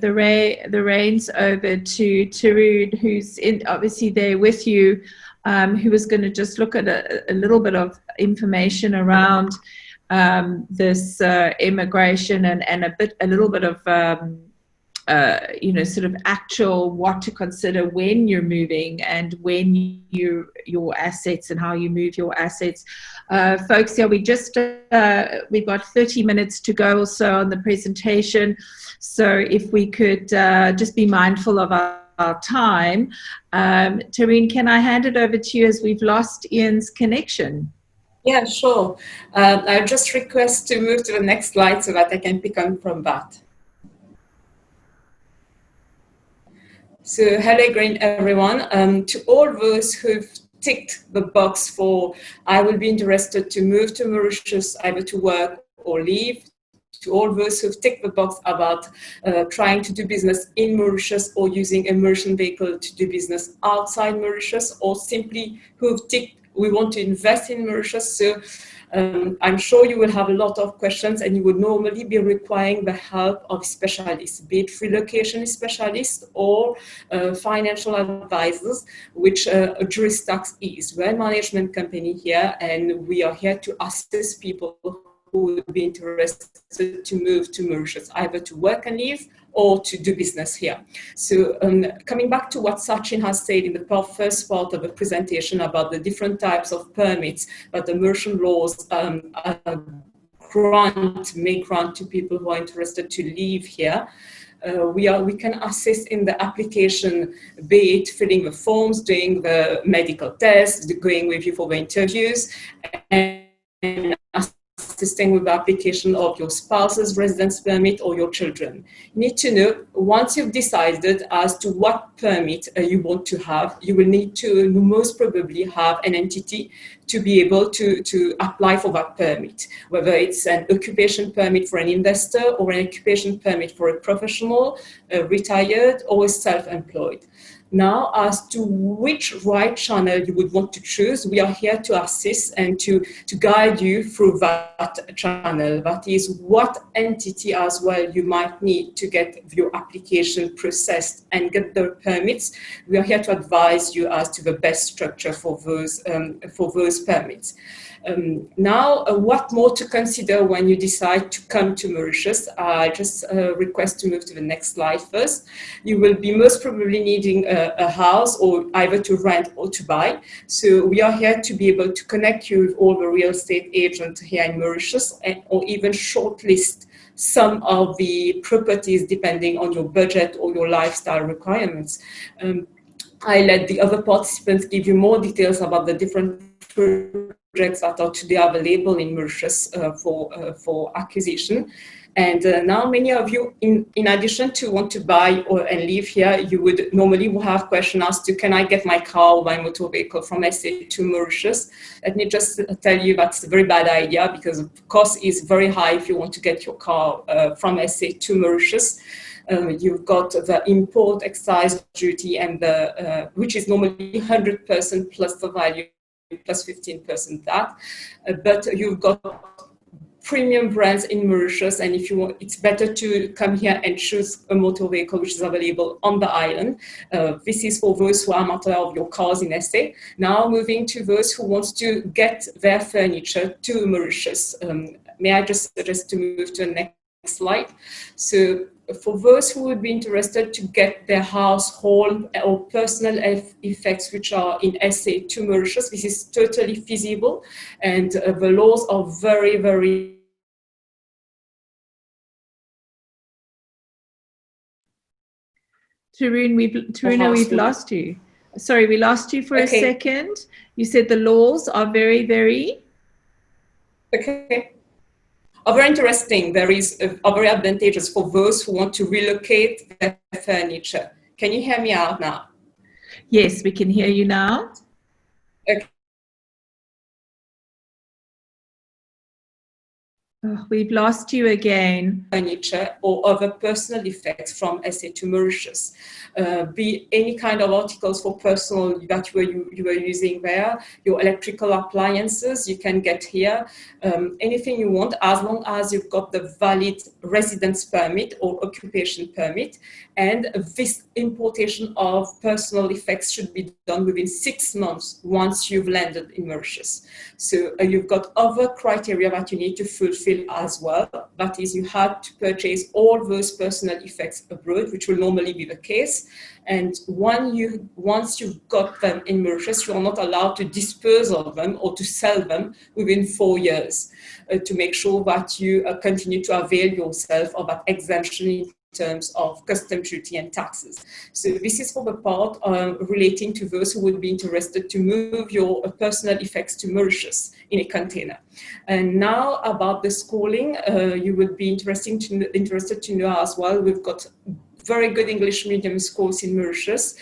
reins over to Tarun, who's obviously there with you, who was going to just look at a little bit of information around this immigration and a little bit of sort of actual what to consider when you're moving and when your assets and how you move your assets. Folks, here we've got 30 minutes to go or so on the presentation. So if we could just be mindful of our time. Tareen, can I hand it over to you as we've lost Ian's connection? Yeah, sure. I'll just request to move to the next slide so that I can pick up from that. So hello again, everyone. To all those who've ticked the box for I will be interested to move to Mauritius, either to work or leave, to all those who've ticked the box about trying to do business in Mauritius or using a Mauritian vehicle to do business outside Mauritius, or simply who've ticked we want to invest in Mauritius. So I'm sure you will have a lot of questions, and you would normally be requiring the help of specialists, be it relocation specialists or financial advisors, which Juristax is. We're a management company here, and we are here to assist people who would be interested to move to Mauritius, either to work and live or to do business here. So coming back to what Sachin has said in the first part of the presentation about the different types of permits that the Mauritian laws may grant to people who are interested to live here. We can assist in the application, be it filling the forms, doing the medical tests, going with you for the interviews, and assisting with the application of your spouse's residence permit or your children. You need to know, once you've decided as to what permit you want to have, you will need to most probably have an entity to be able to apply for that permit, whether it's an occupation permit for an investor or an occupation permit for a professional, retired, or self-employed. Now, as to which right channel you would want to choose, we are here to assist and to guide you through that channel. That is, what entity as well you might need to get your application processed and get the permits. We are here to advise you as to the best structure for those permits. Now, what more to consider when you decide to come to Mauritius? I just request to move to the next slide first. You will be most probably needing a house, or either to rent or to buy. So we are here to be able to connect you with all the real estate agents here in Mauritius, or even shortlist some of the properties depending on your budget or your lifestyle requirements. I let the other participants give you more details about the different projects that are today available in Mauritius for acquisition. And now many of you, in addition to want to buy and live here, you would normally have questions as to, can I get my car or my motor vehicle from SA to Mauritius? Let me just tell you that's a very bad idea, because the cost is very high if you want to get your car from SA to Mauritius. You've got the import excise duty, and which is normally 100% plus the value, plus 15% that. But you've got premium brands in Mauritius, and if you want, it's better to come here and choose a motor vehicle which is available on the island. This is for those who are amateur of your cars in SA. Now moving to those who want to get their furniture to Mauritius. May I just suggest to move to the next slide? So for those who would be interested to get their household or personal effects which are in SA to Mauritius, this is totally feasible, and the laws are very, very... Taruna, we've lost you. Sorry, we lost you for a second. You said the laws are very, very... Okay. Are very interesting. There is are very advantageous for those who want to relocate their furniture. Can you hear me out now? Yes, we can hear you now. Okay. Oh, we've lost you again. Furniture or other personal effects from SA to Mauritius. Be any kind of articles for personal that you were using there, your electrical appliances you can get here, anything you want, as long as you've got the valid residence permit or occupation permit. And this importation of personal effects should be done within 6 months once you've landed in Mauritius. So you've got other criteria that you need to fulfill deal as well. That is, you had to purchase all those personal effects abroad, which will normally be the case. And once you've got them in Mauritius, you are not allowed to dispose of them or to sell them within 4 years to make sure that you continue to avail yourself of that exemption in terms of custom duty and taxes. So this is for the part relating to those who would be interested to move your personal effects to Mauritius in a container. And now about the schooling, you would be interested to know as well. We've got very good English medium schools in Mauritius.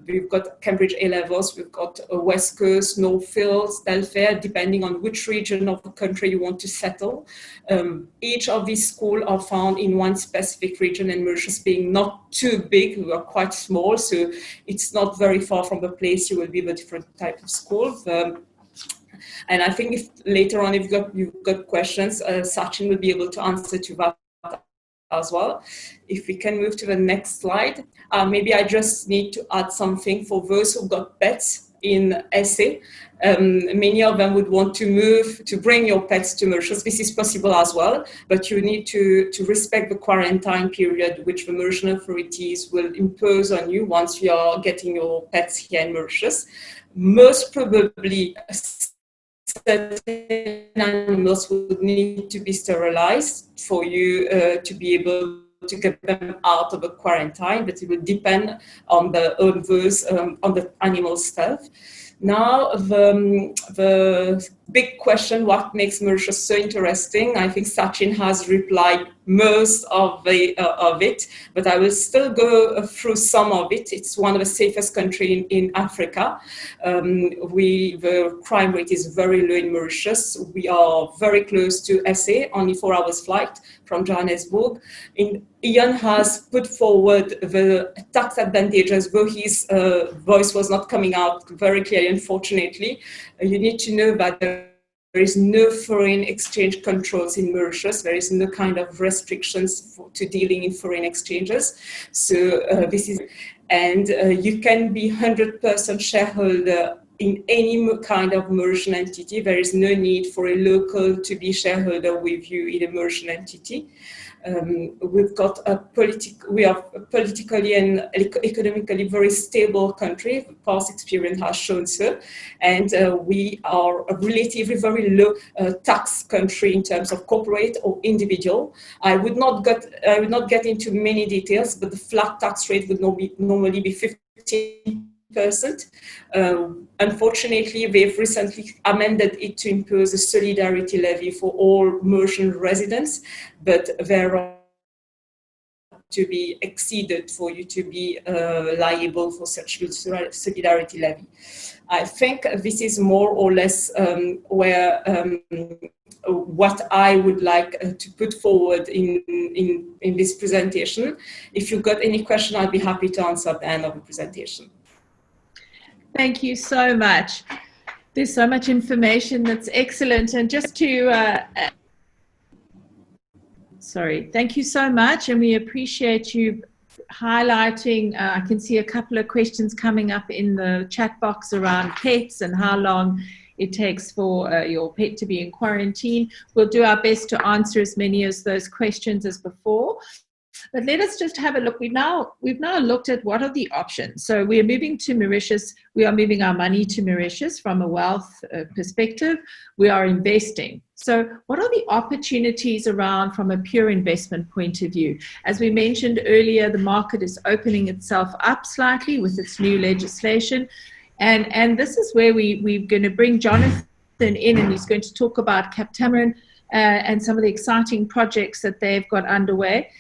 We've got Cambridge A-levels, we've got West Coast, Northfields, Telfair, depending on which region of the country you want to settle. Each of these schools are found in one specific region, and Mauritius being not too big, we are quite small, so it's not very far from the place you will be the different type of school. And I think if later on you've got questions, Sachin will be able to answer to that as well. If we can move to the next slide. Maybe I just need to add something for those who've got pets in SA. Many of them would want to bring your pets to Mauritius. This is possible as well, but you need to respect the quarantine period which the Mauritian authorities will impose on you once you are getting your pets here in Mauritius. Most probably, certain animals would need to be sterilized for you to be able to get them out of the quarantine, but it will depend on the animal stuff. Now, the big question, what makes Mauritius so interesting? I think Sachin has replied most of it, but I will still go through some of it. It's one of the safest countries in Africa. The crime rate is very low in Mauritius. We are very close to SA, only 4 hours flight from Johannesburg. Ian has put forward the tax advantages, though his voice was not coming out very clearly, unfortunately. You need to know that there is no foreign exchange controls in Mauritius. There is no kind of restrictions to dealing in foreign exchanges. So this is, and you can be 100% shareholder in any kind of Mauritian entity. There is no need for a local to be shareholder with you in a Mauritian entity. We are politically and economically very stable country. Past experience has shown so, and we are a relatively very low tax country in terms of corporate or individual. I would not get into many details, but the flat tax rate would normally be 15%. Unfortunately, they've recently amended it to impose a solidarity levy for all Mauritian residents, but there are to be exceeded for you to be liable for such solidarity levy. I think this is more or less what I would like to put forward in this presentation. If you've got any question, I'll be happy to answer at the end of the presentation. Thank you so much. There's so much information that's excellent. And just to, thank you so much. And we appreciate you highlighting, I can see a couple of questions coming up in the chat box around pets and how long it takes for your pet to be in quarantine. We'll do our best to answer as many of those questions as before. But let us just have a look. We've now looked at what are the options. So we are moving to Mauritius. We are moving our money to Mauritius from a wealth perspective. We are investing. So what are the opportunities around from a pure investment point of view? As we mentioned earlier, the market is opening itself up slightly with its new legislation. And this is where we're going to bring Jonathan in, and he's going to talk about Cap Tamarin and some of the exciting projects that they've got underway.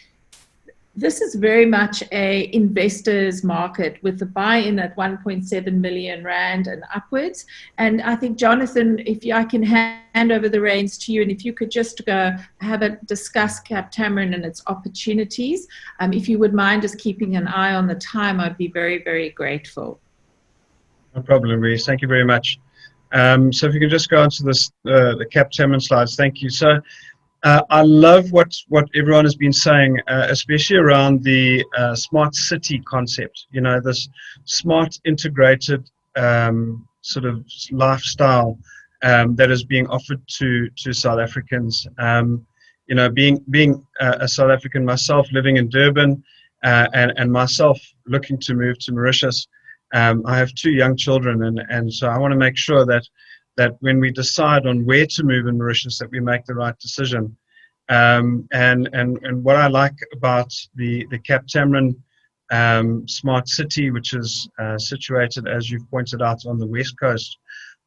This is very much a investor's market with the buy-in at 1.7 million rand and upwards. And I think, Jonathan, I can hand over the reins to you, and if you could just go discuss Cap Tamarin and its opportunities. If you would mind just keeping an eye on the time, I'd be very, very grateful. No problem, Reese. Thank you very much. So if you could just go on to this, the Cap Tamarin slides. Thank you. So I love what everyone has been saying, especially around the smart city concept. You know, this smart integrated sort of lifestyle that is being offered to South Africans. You know, being a South African myself, living in Durban, and myself looking to move to Mauritius, I have 2 young children, and so I want to make sure that when we decide on where to move in Mauritius, that we make the right decision. And what I like about the Cap Tamarin smart city, which is situated, as you've pointed out, on the west coast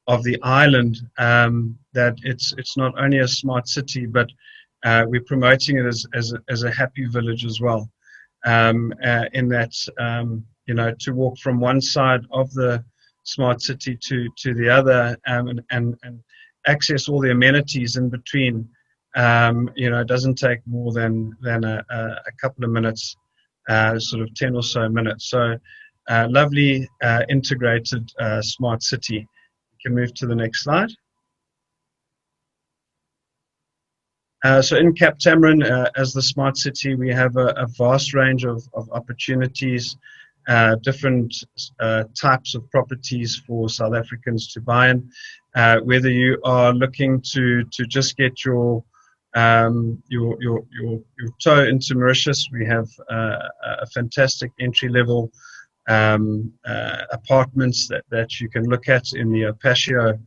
of the island, that it's not only a smart city, but we're promoting it as a happy village as well. In that, you know, to walk from one side of the smart city to the other, and access all the amenities in between, you know, it doesn't take more than a couple of minutes, sort of 10 or so minutes. So lovely integrated smart city. You can move to the next slide. So in Cap Tamarin, as the smart city, we have a vast range of opportunities, different types of properties for South Africans to buy in. Whether you are looking to just get your toe into Mauritius, we have a fantastic entry-level apartments that you can look at in the Opatio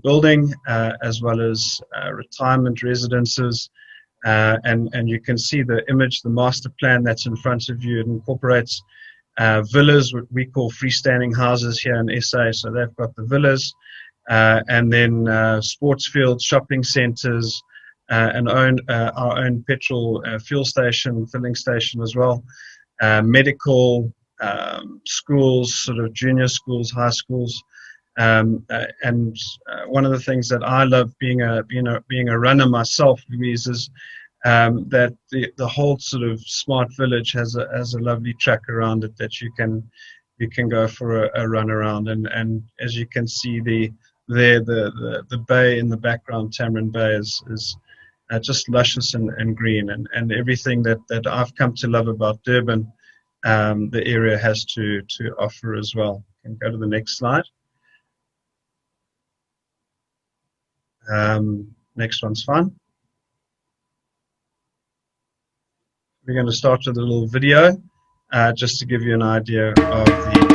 building, as well as retirement residences, and you can see the image, the master plan that's in front of you. It incorporates villas, what we call freestanding houses here in SA. So they've got the villas, and then sports fields, shopping centres, and our own petrol fuel station, filling station as well, medical, schools, sort of junior schools, high schools. And one of the things that I love being a runner myself, Louise, is that the whole sort of smart village has a lovely track around it that you can go for a run around, and as you can see the bay in the background, Tamarin Bay, is just luscious and green, and everything that I've come to love about Durban, the area has to offer as well. You can go to the next slide. Next one's fine. We're going to start with a little video, just to give you an idea of the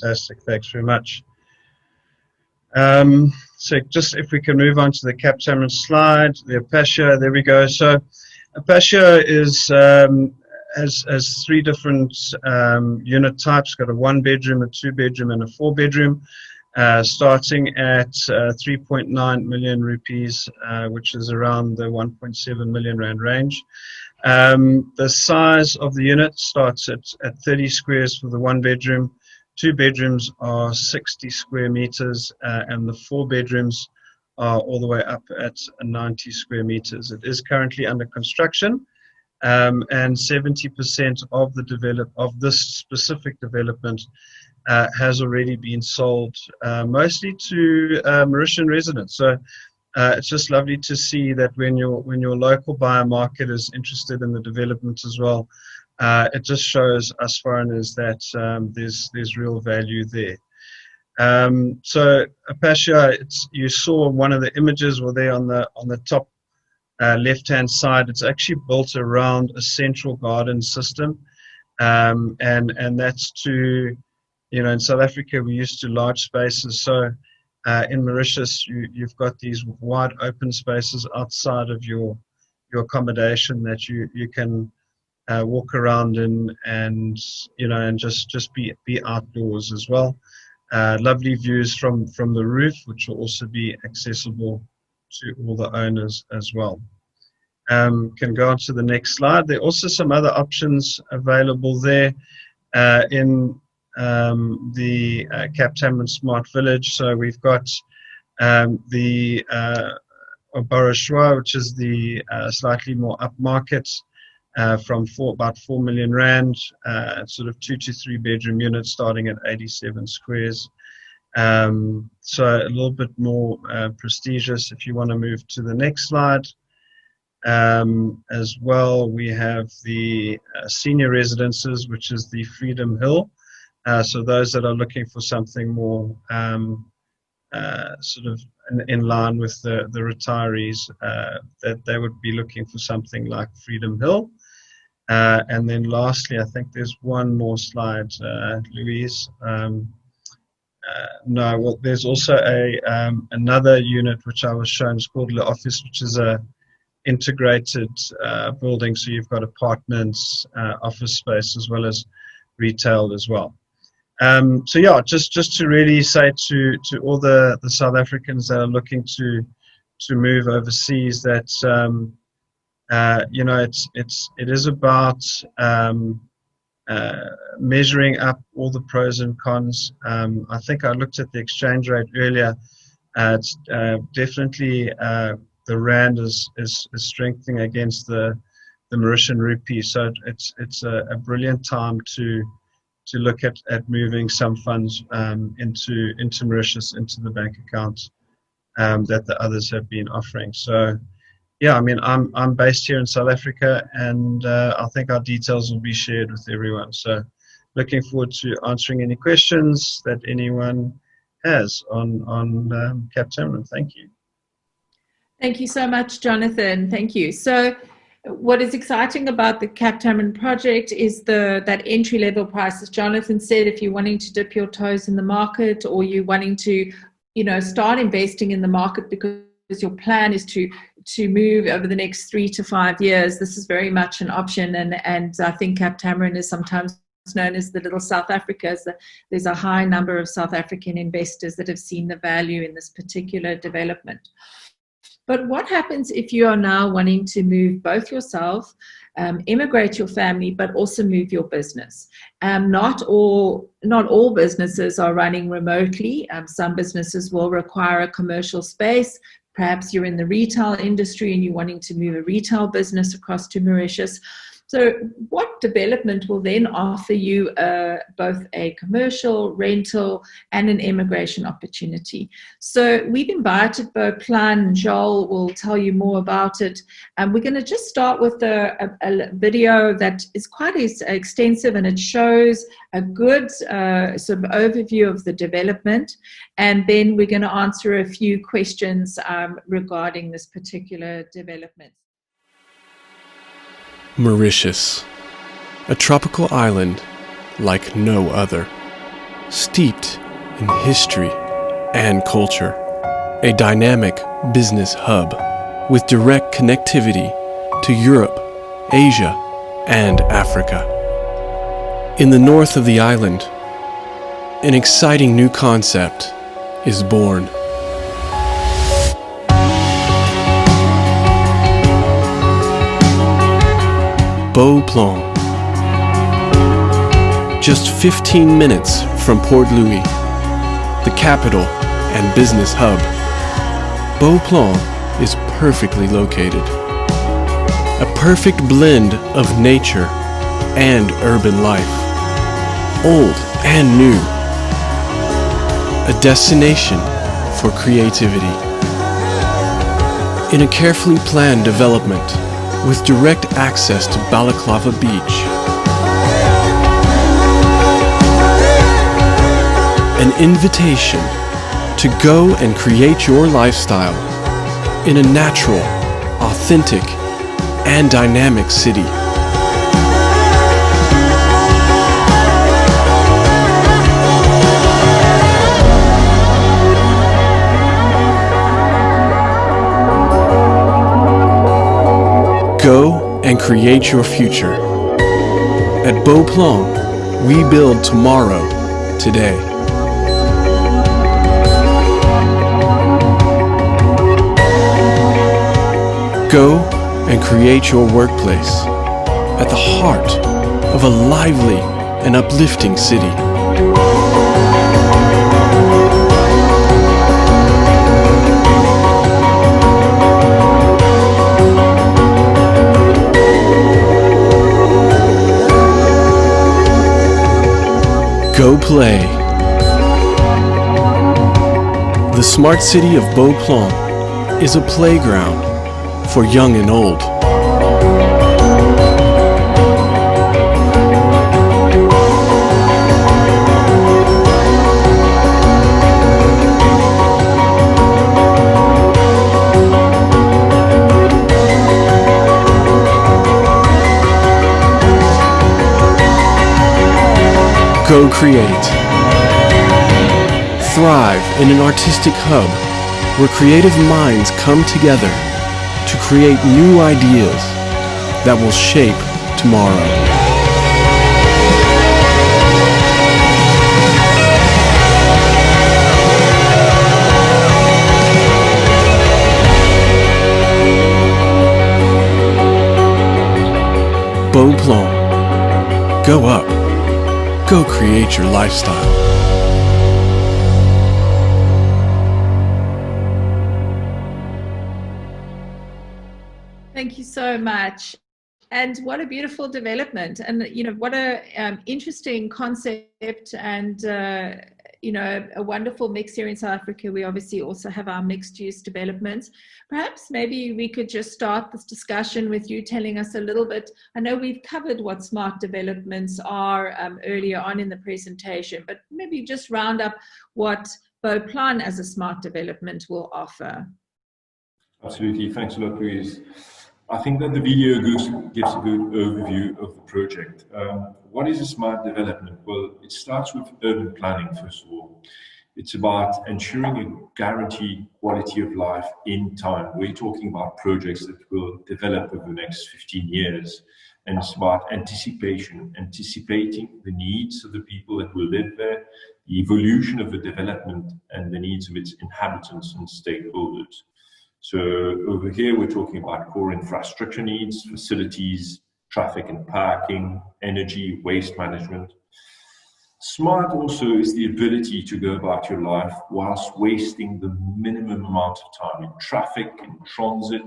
Fantastic, thanks very much. So just if we can move on to the Cap Tamarin slide, the Opatio, there we go. So Opatio has 3 different unit types, got a 1-bedroom, a 2-bedroom, and a 4-bedroom, starting at 3.9 million rupees, which is around the 1.7 million rand range. The size of the unit starts at 30 squares for the 1-bedroom. 2 bedrooms are 60 square meters, and the 4 bedrooms are all the way up at 90 square meters. It is currently under construction, and 70% of this specific development has already been sold, mostly to Mauritian residents. So it's just lovely to see that when your local buyer market is interested in the development as well. It just shows us foreigners that there's real value there. So Opatio, you saw one of the images were there on the top left-hand side. It's actually built around a central garden system, and that's to, you know, in South Africa we're used to large spaces. So in Mauritius you've got these wide open spaces outside of your accommodation that you can walk around in, and just be outdoors as well. Lovely views from the roof, which will also be accessible to all the owners as well. Can go on to the next slide. There are also some other options available there in the Cap Tamarin Smart Village. So we've got the Barashua, which is the slightly more upmarket, from about 4 million rand, sort of 2 to 3 bedroom units starting at 87 squares. So a little bit more prestigious. If you want to move to the next slide. As well, we have the senior residences, which is the Freedom Hill. So those that are looking for something more sort of in line with the retirees, that they would be looking for something like Freedom Hill. And then lastly, I think there's one more slide, Louise. No, well, there's also another unit which I was shown. It's called Le Office, which is a integrated building. So you've got apartments, office space, as well as retail as well. So yeah, just to really say to all the South Africans that are looking to move overseas, that it is about measuring up all the pros and cons. I think I looked at the exchange rate earlier. It's definitely the rand is strengthening against the Mauritian rupee, so it's a brilliant time to look at moving some funds into Mauritius, into the bank accounts that the others have been offering. So yeah, I mean, I'm based here in South Africa, and I think our details will be shared with everyone. So looking forward to answering any questions that anyone has on Cap Tamarin. Thank you. Thank you so much, Jonathan. Thank you. So what is exciting about the Cap Tamarin project is that entry-level price. As Jonathan said, if you're wanting to dip your toes in the market, or you're wanting to, start investing in the market because your plan is to move over the next 3 to 5 years, this is very much an option. And I think Cap Tamarin is sometimes known as the little South Africa. There's a high number of South African investors that have seen the value in this particular development. But what happens if you are now wanting to move both yourself, immigrate your family, but also move your business? Not all businesses are running remotely. Some businesses will require a commercial space. Perhaps you're in the retail industry and you're wanting to move a retail business across to Mauritius. So what development will then offer you both a commercial, rental, and an immigration opportunity? So we've invited both Plan and Joel will tell you more about it. And we're going to just start with a video that is quite extensive, and it shows a good sort of overview of the development. And then we're going to answer a few questions regarding this particular development. Mauritius, a tropical island like no other, steeped in history and culture, a dynamic business hub with direct connectivity to Europe, Asia, and Africa. In the north of the island, an exciting new concept is born. Beau Plan. Just 15 minutes from Port Louis, the capital and business hub, Beau Plan is perfectly located. A perfect blend of nature and urban life, old and new. A destination for creativity. In a carefully planned development, with direct access to Balaclava Beach. An invitation to go and create your lifestyle in a natural, authentic, and dynamic city. and create your future. At Beauplon, we build tomorrow, today. Go and create your workplace at the heart of a lively and uplifting city. Go play. The smart city of Beauplon is a playground for young and old. Go create. Thrive in an artistic hub where creative minds come together to create new ideas that will shape tomorrow. Beauplon. Go up. Go create your lifestyle. Thank you so much. And what a beautiful development. And, you know, what a interesting concept and, you know, a wonderful mix here in South Africa. We obviously also have our mixed use developments. Perhaps maybe we could just start this discussion with you telling us a little bit. I know we've covered what smart developments are earlier on in the presentation, but maybe just round up what Beauplon as a smart development will offer. Absolutely. Thanks a lot, Louise. I think that the video gives a good overview of the project. What is a smart development? Well, it starts with urban planning, first of all. It's about ensuring a guaranteed quality of life in time. We're talking about projects that will develop over the next 15 years. And it's about anticipation, anticipating the needs of the people that will live there, the evolution of the development, and the needs of its inhabitants and stakeholders. So over here, we're talking about core infrastructure needs, facilities, traffic and parking, energy, waste management. Smart also is the ability to go about your life whilst wasting the minimum amount of time in traffic, in transit.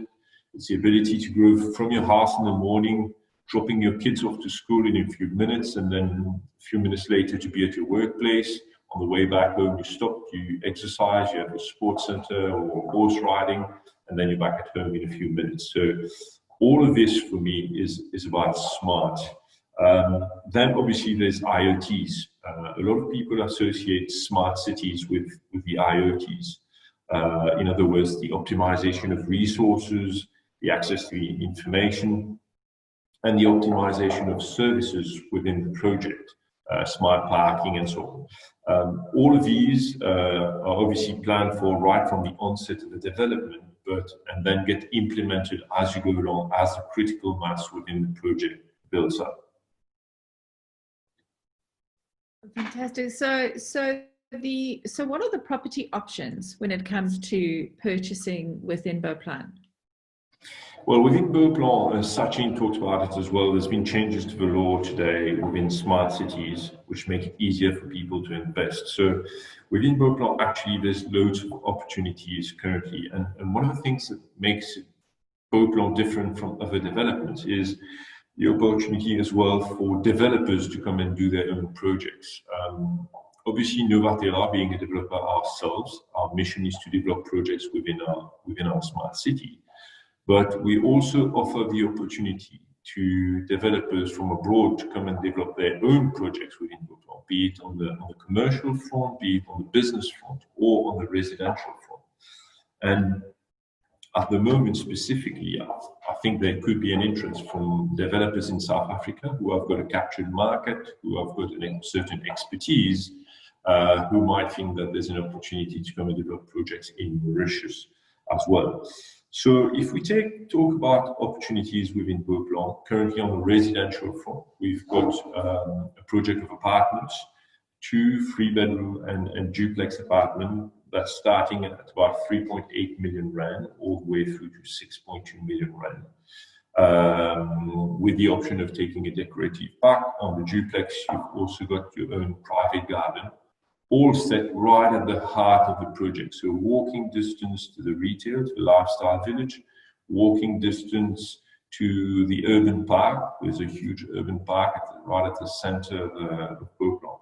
It's the ability to go from your house in the morning, dropping your kids off to school in a few minutes, and then a few minutes later to be at your workplace. On the way back home, you stop, you exercise, you have a sports center or horse riding, and then you're back at home in a few minutes. So all of this for me is about smart. Then obviously there's IoTs. A lot of people associate smart cities with the IoTs. In other words, the optimization of resources, the access to information, and the optimization of services within the project, smart parking and so on. All of these are obviously planned for right from the onset of the development, and then get implemented as you go along, as the critical mass within the project builds up. Fantastic. So what are the property options when it comes to purchasing within Beauplon? Well, within Beauplon, as Sachin talked about it as well, there's been changes to the law today within smart cities, which make it easier for people to invest. So within Beauplon, actually, there's loads of opportunities currently. And one of the things that makes Beauplon different from other developments is the opportunity as well for developers to come and do their own projects. Obviously, Novatera, being a developer ourselves, our mission is to develop projects within our smart city. But we also offer the opportunity to developers from abroad to come and develop their own projects within Beauplon, be it on the commercial front, be it on the business front, or on the residential front. And at the moment specifically, I think there could be an interest from developers in South Africa who have got a captured market, who have got a certain expertise, who might think that there's an opportunity to come and develop projects in Mauritius as well. So if we talk about opportunities within Beauplan, currently on the residential front, we've got a project of apartments, 2 3-bedroom and duplex apartment that's starting at about 3.8 million rand all the way through to 6.2 million rand. With the option of taking a decorative park. On the duplex, you've also got your own private garden, all set right at the heart of the project. So walking distance to the retail, to the lifestyle village, walking distance to the urban park. There's a huge urban park right at the center of Beauplan.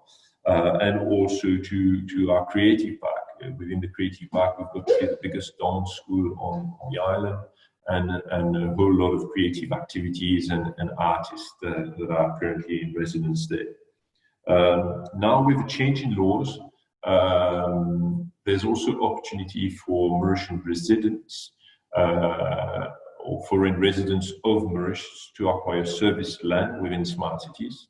And also to our creative park. Within the creative park, we've got the biggest dance school on the island, and a whole lot of creative activities and artists that are currently in residence there. Now with the change in laws, there's also opportunity for Mauritian residents or foreign residents of Mauritius to acquire service land within smart cities.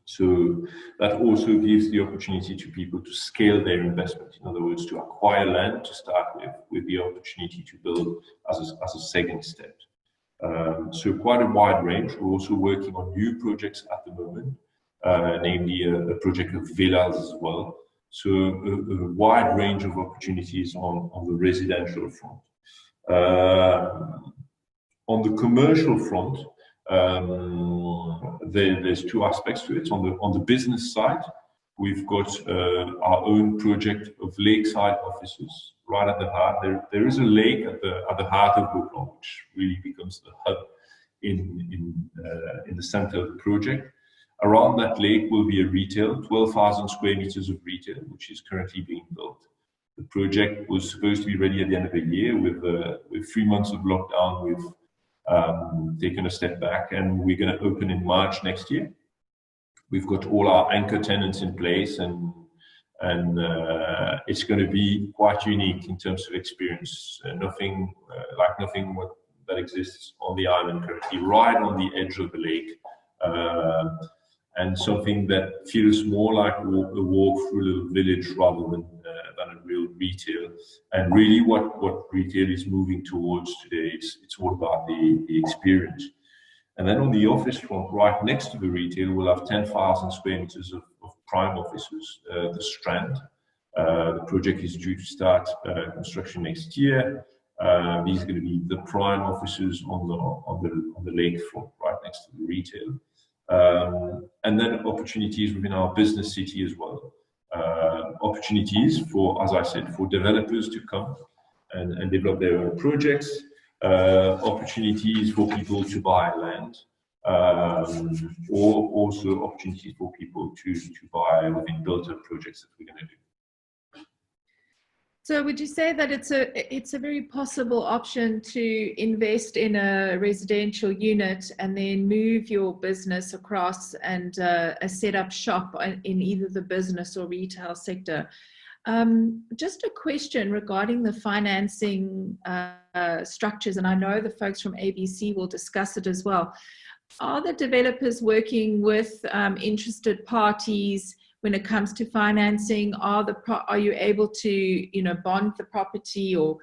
So that also gives the opportunity to people to scale their investment. In other words, to acquire land to start with the opportunity to build as a second step. So quite a wide range. We're also working on new projects at the moment, namely a project of villas as well. So a wide range of opportunities on the residential front. On the commercial front, there's 2 aspects to it. On the business side, we've got our own project of lakeside offices right at the heart. There is a lake at the heart of Beauplan, which really becomes the hub in the center of the project. Around that lake will be a retail, 12,000 square meters of retail, which is currently being built. The project was supposed to be ready at the end of the year. With 3 months of lockdown, we've taken a step back, and we're going to open in March next year. We've got all our anchor tenants in place, and it's going to be quite unique in terms of experience. Nothing that exists on the island currently, right on the edge of the lake, and something that feels more like a walk through a little village rather than a real retail. And really what retail is moving towards today, it's all about the experience. And then on the office front, right next to the retail, we'll have 10,000 square meters of prime offices, the Strand. The project is due to start construction next year. These are going to be the prime offices on the lakefront, right next to the retail. And then opportunities within our business city as well. Opportunities for, as I said, for developers to come and develop their own projects. Opportunities for people to buy land, or also opportunities for people to buy within built-up projects that we're going to do. So would you say that it's a very possible option to invest in a residential unit and then move your business across and set up shop in either the business or retail sector? Just a question regarding the financing structures, and I know the folks from ABC will discuss it as well. Are the developers working with interested parties when it comes to financing? Are you able to bond the property, or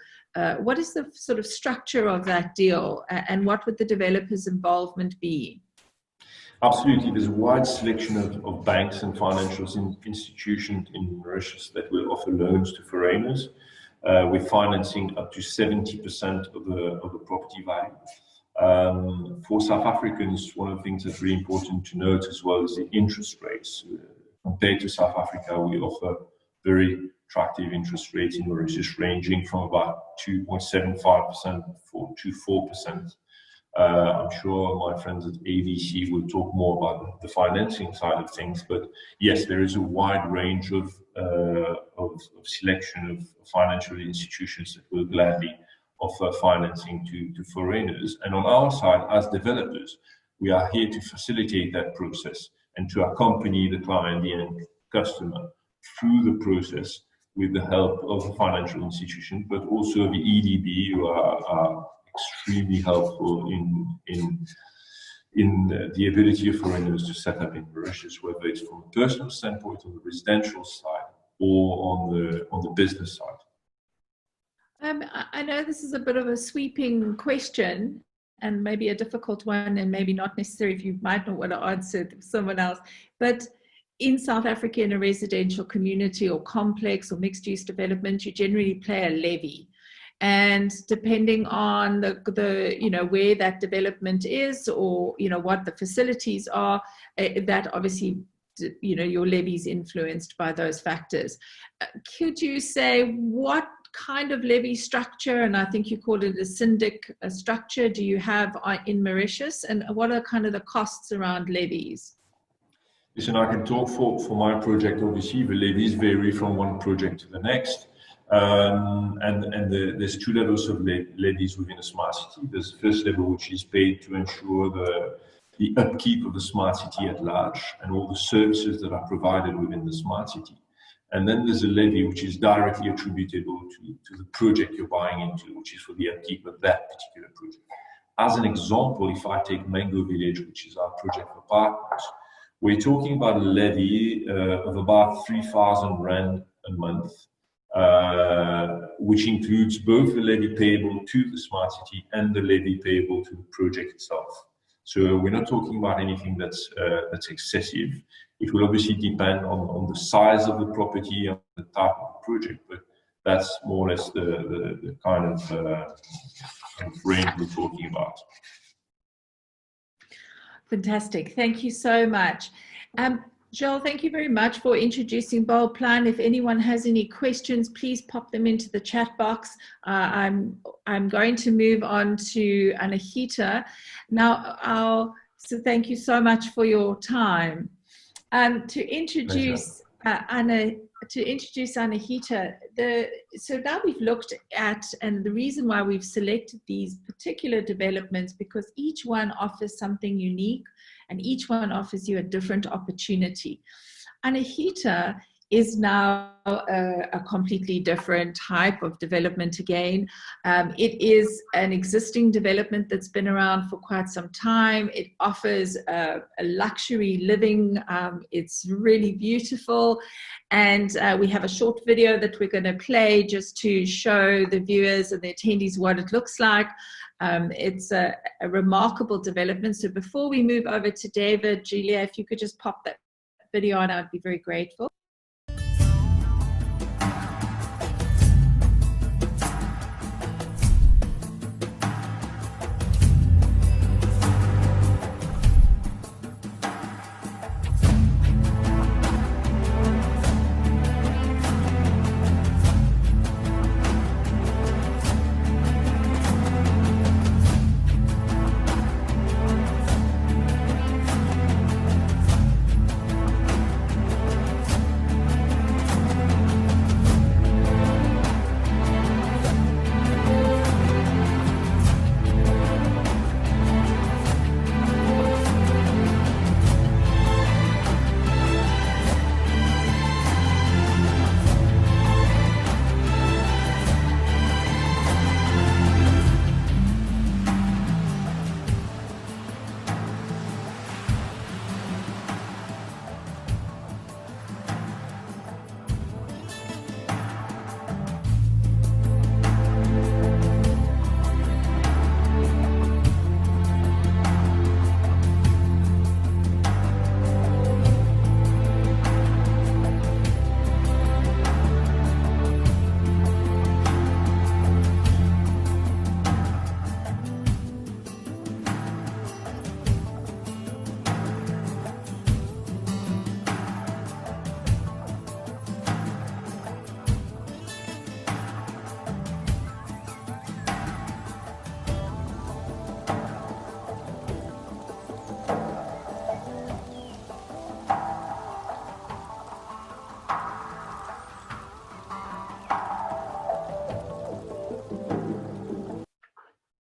what is the sort of structure of that deal, and what would the developers' involvement be? Absolutely. There's a wide selection of banks and financial institutions in Mauritius that will offer loans to foreigners, with financing up to 70% of the property value. For South Africans, one of the things that's really important to note as well is the interest rates. Compared to South Africa, we offer very attractive interest rates in Mauritius, ranging from about 2.75% to 4%. I'm sure my friends at ABC will talk more about the financing side of things, but yes, there is a wide range of selection of financial institutions that will gladly offer financing to foreigners. And on our side, as developers, we are here to facilitate that process and to accompany the client, the end customer, through the process with the help of the financial institution, but also the EDB, who are extremely helpful in the ability of foreigners to set up in Mauritius, whether it's from a personal standpoint on the residential side or on the business side. I know this is a bit of a sweeping question and maybe a difficult one, and maybe not necessary if you might not want to answer someone else, but in South Africa, in a residential community or complex or mixed use development, you generally pay a levy. And depending on the you know, where that development is, or, you know, what the facilities are, that obviously, you know, your levy is influenced by those factors. Could you say what kind of levy structure, and I think you called it a syndic structure, do you have in Mauritius, and what are kind of the costs around levies? Listen, I can talk for my project. Obviously, the levies vary from one project to the next. There's two levels of levies within a smart city. There's the first level, which is paid to ensure the upkeep of the smart city at large and all the services that are provided within the smart city. And then there's a levy which is directly attributable to the project you're buying into, which is for the upkeep of that particular project. As an example, if I take Mango Village, which is our project for partners, we're talking about a levy of about 3,000 Rand a month, which includes both the levy payable to the smart city and the levy payable to the project itself. So we're not talking about anything that's excessive. It will obviously depend on the size of the property and the type of project, but that's more or less the kind of range we're talking about. Fantastic. Thank you so much. Joel, thank you very much for introducing Bold Plan. If anyone has any questions, please pop them into the chat box. I'm going to move on to Anahita. Now, so thank you so much for your time. To introduce Anahita, so now we've looked at, and the reason why we've selected these particular developments, because each one offers something unique and each one offers you a different opportunity. Anahita is now a completely different type of development again. It is an existing development that's been around for quite some time. It offers a luxury living. It's really beautiful. And we have a short video that we're going to play just to show the viewers and the attendees what it looks like. It's a remarkable development. So before we move over to David, Julia, if you could just pop that video on, I'd be very grateful.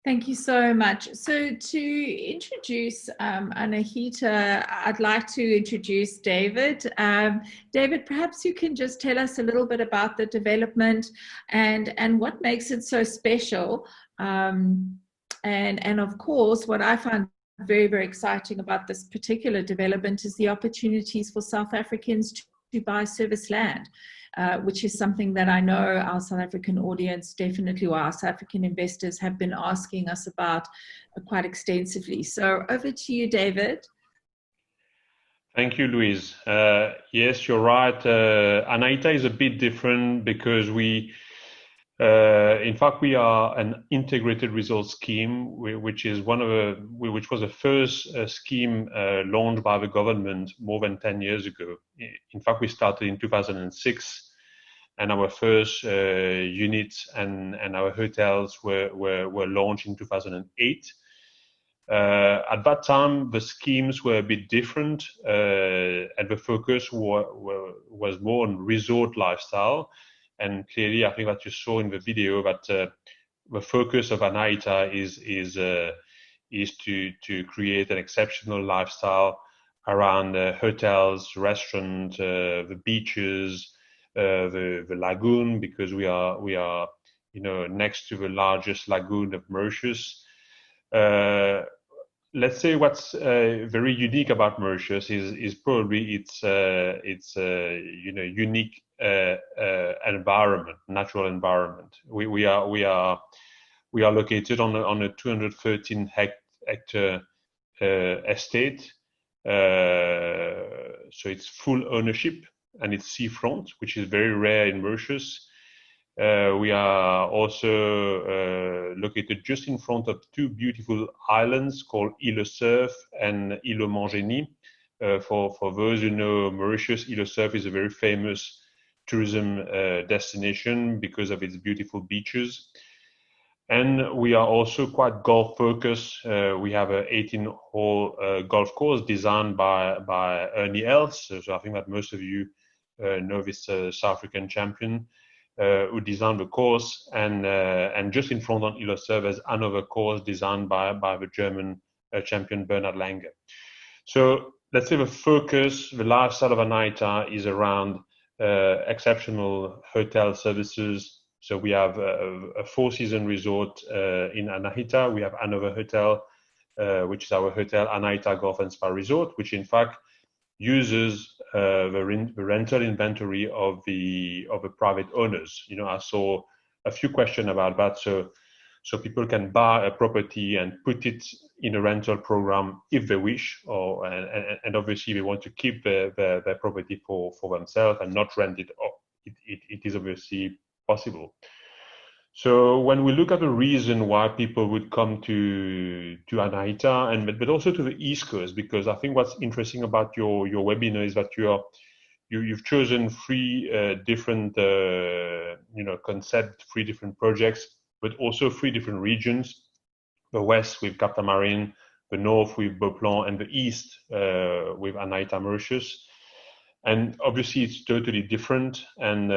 Thank you so much. So to introduce Anahita, I'd like to introduce David. David, perhaps you can just tell us a little bit about the development and what makes it so special. And of course, what I find very, very exciting about this particular development is the opportunities for South Africans to buy service land, which is something that I know our South African audience, definitely, or our South African investors have been asking us about quite extensively. So over to you, David. Thank you, Louise. Yes, you're right. Anaita is a bit different because in fact, we are an integrated resort scheme, which is which was the first scheme launched by the government more than 10 years ago. In fact, we started in 2006, and our first units and our hotels were launched in 2008. At that time, the schemes were a bit different, and the focus was more on resort lifestyle. And clearly, I think that you saw in the video that the focus of Anaita is to create an exceptional lifestyle around hotels, restaurants, the beaches, the lagoon, because we are next to the largest lagoon of Mauritius. Let's say what's very unique about Mauritius is probably its unique environment, natural environment. We are located on a 213 hectare estate, so it's full ownership and it's seafront, which is very rare in Mauritius. We are also located just in front of two beautiful islands called Île au Cerf and Île au Mangénie. For those who know Mauritius, Île au Cerf is a very famous tourism destination because of its beautiful beaches. And we are also quite golf focused. We have an 18-hole golf course designed by Ernie Els. So I think that most of you know this South African champion. Who designed the course, and just in front on Île au Cerf there's another course designed by the German champion Bernhard Langer. So let's say the focus, the lifestyle of Anaita is around exceptional hotel services. So we have a four-season resort in Anaita. We have another hotel, which is our hotel Anaita Golf and Spa Resort, which in fact uses the rental inventory of the private owners. I saw a few questions about that. So people can buy a property and put it in a rental program if they wish, and obviously they want to keep their property for themselves and not rent it. It is obviously possible. So when we look at the reason why people would come to Anaita, but also to the East Coast, because I think what's interesting about your webinar is that you've chosen three different concepts, three different projects, but also three different regions: the West with Cap Tamarine, the North with Beauplan, and the East with Anaita Mauritius. And obviously it's totally different. And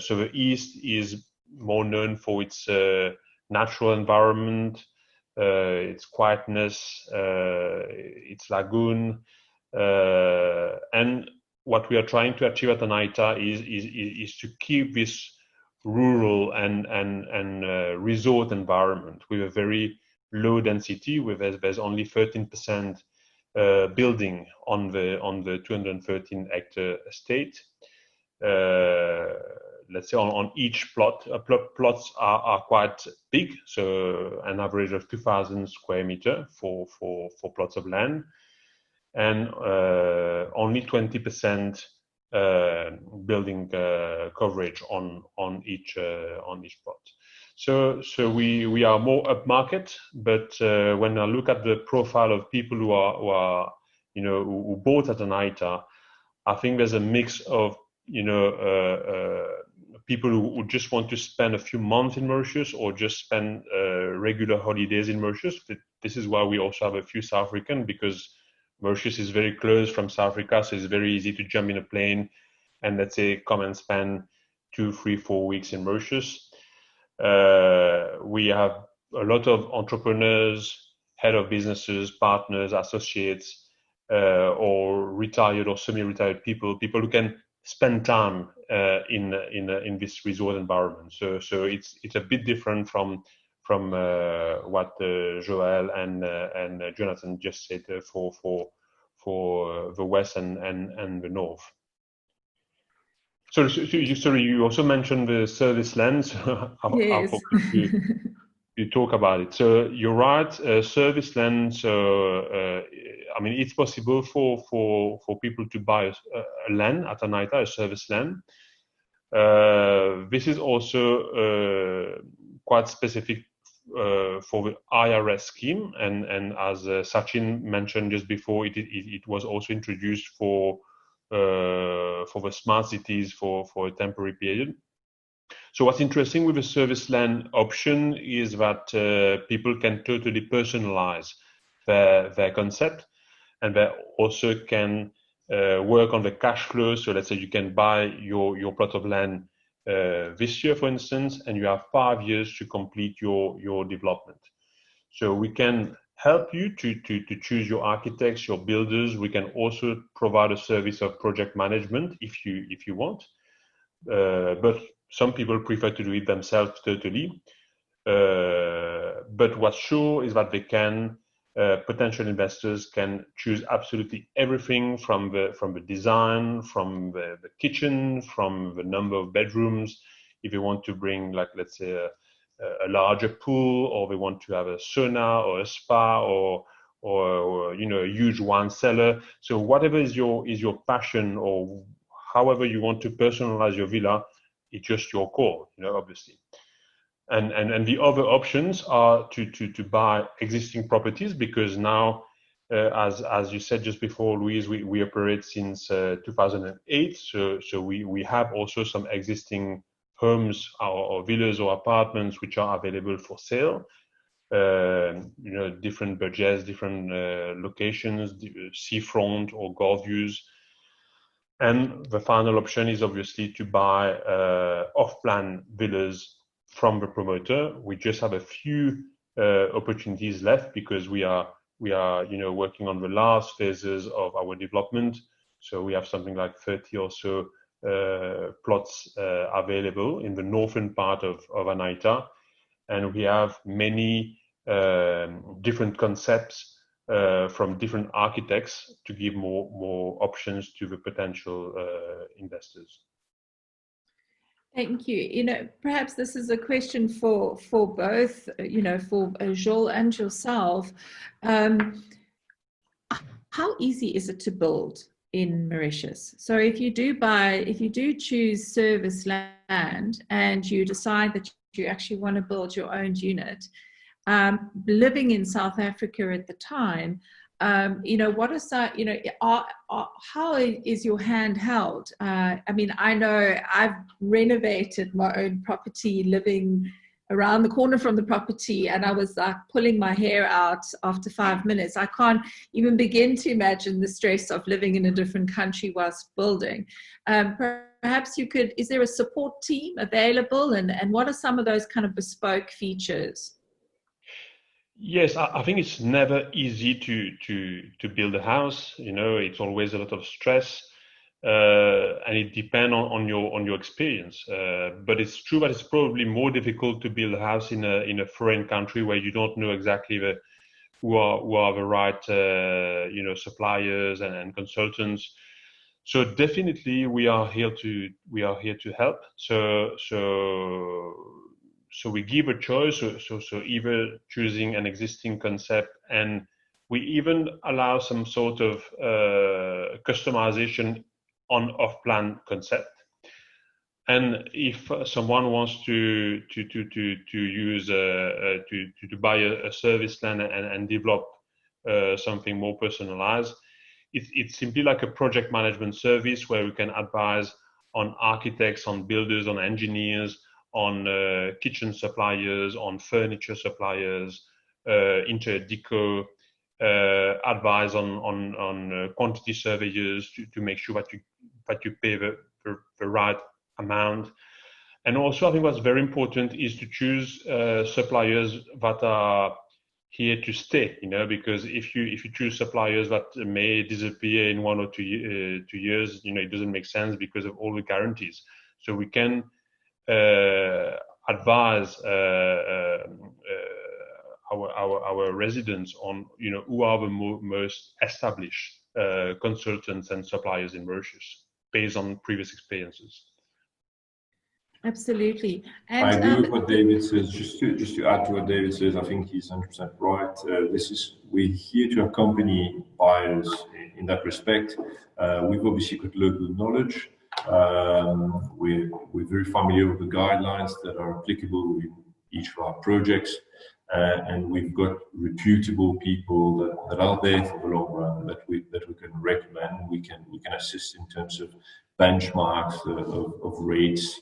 so the East is more known for its natural environment, its quietness, its lagoon, and what we are trying to achieve at Anaita is to keep this rural and resort environment with a very low density. There's only 13% building on the 213 hectare estate. Let's say on each plot, plots are quite big, so an average of 2,000 square meters for plots of land, and only 20% building coverage on each plot. So we are more upmarket, but when I look at the profile of people who bought at Anaita, I think there's a mix of people who just want to spend a few months in Mauritius or just spend regular holidays in Mauritius. This is why we also have a few South African, because Mauritius is very close from South Africa, so it's very easy to jump in a plane and, let's say, come and spend 2, 3, 4 weeks in Mauritius. We have a lot of entrepreneurs, head of businesses, partners, associates, or retired or semi-retired people who can spend time in this resort environment. So it's a bit different from what Joel and Jonathan just said for the West and the North. Sorry, you also mentioned the service land. So I Yes. forgot to talk about it. So you're right, service land. So I mean, it's possible for people to buy a land at Anaita, a service land. This is also quite specific for the IRS scheme, and as Sachin mentioned just before, it was also introduced for the smart cities for a temporary period. So what's interesting with the service land option is that people can totally personalize their concept, and they also can work on the cash flow. So let's say you can buy your plot of land this year, for instance, and you have 5 years to complete your development. So we can help you to choose your architects, your builders. We can also provide a service of project management if you want, but some people prefer to do it themselves totally. But what's sure is that they can. Potential investors can choose absolutely everything from the design, from the kitchen, from the number of bedrooms. If you want to bring, like, let's say, a larger pool, or they want to have a sauna or a spa, or you know, a huge wine cellar. So whatever is your passion, or however you want to personalize your villa, it's just your call, you know, obviously. And the other options are to buy existing properties, because now, as you said just before, Louise, we operate since 2008. So we have also some existing homes or villas or apartments which are available for sale. You know, different budgets, different locations, seafront or Gulf views. And the final option is obviously to buy off-plan villas from the promoter. We just have a few opportunities left, because we are you know, working on the last phases of our development. So we have something like 30 or so plots available in the northern part of Anaita, and we have many different concepts from different architects to give more options to the potential investors. Thank you. You know, perhaps this is a question for both, you know, for Joel and yourself. How easy is it to build in Mauritius? So if you do choose service land and you decide that you actually want to build your own unit, living in South Africa at the time, you know, what is that, you know, how is your hand held? I mean, I know I've renovated my own property, living around the corner from the property, and I was like pulling my hair out after 5 minutes. I can't even begin to imagine the stress of living in a different country whilst building. Perhaps you could, is there a support team available, and what are some of those kind of bespoke features? Yes, I think it's never easy to build a house. You know, it's always a lot of stress, and it depends on your experience. But it's true that it's probably more difficult to build a house in a foreign country where you don't know exactly who are the right you know, suppliers and consultants. So definitely we are here to help. So we give a choice, so either choosing an existing concept, and we even allow some sort of customization on off-plan concept. And if someone wants to use to buy a service land and develop something more personalized, it's simply like a project management service where we can advise on architects, on builders, on engineers, on kitchen suppliers, on furniture suppliers, interior deco, advise on quantity surveyors to make sure that you pay the right amount. And also, I think what's very important is to choose suppliers that are here to stay, you know, because if you choose suppliers that may disappear in 1 or 2 years, you know, it doesn't make sense because of all the guarantees. So we can advise our residents on, you know, who are the most established consultants and suppliers in Mauritius based on previous experiences. Absolutely. I And agree with what David says. Just to add to what David says, I think he's 100% right. We're here to accompany buyers in that respect. We've obviously got local knowledge. We're very familiar with the guidelines that are applicable in each of our projects, and we've got reputable people that are there for the long run that we can recommend. We can assist in terms of benchmarks of rates.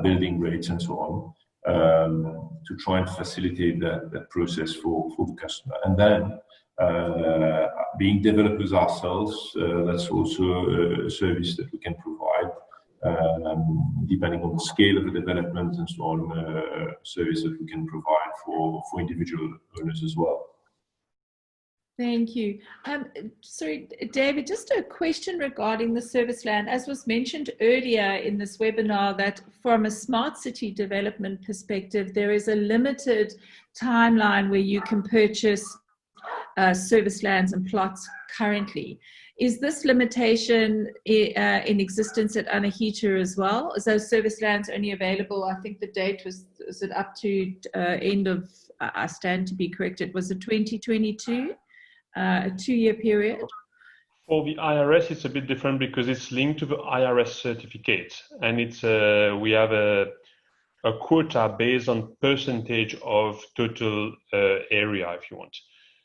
Building rates and so on, to try and facilitate that process for the customer. And then, being developers ourselves, that's also a service that we can provide, depending on the scale of the development and so on, service that we can provide for individual owners as well. Thank you. Sorry, David, just a question regarding the service land. As was mentioned earlier in this webinar, that from a smart city development perspective, there is a limited timeline where you can purchase service lands and plots currently. Is this limitation in existence at Anahita as well? Is those service lands only available? I think the date was it up to end of, I stand to be corrected, was it 2022? A 2-year period? For the IRS, it's a bit different because it's linked to the IRS certificate, and it's we have a quota based on percentage of total area, if you want.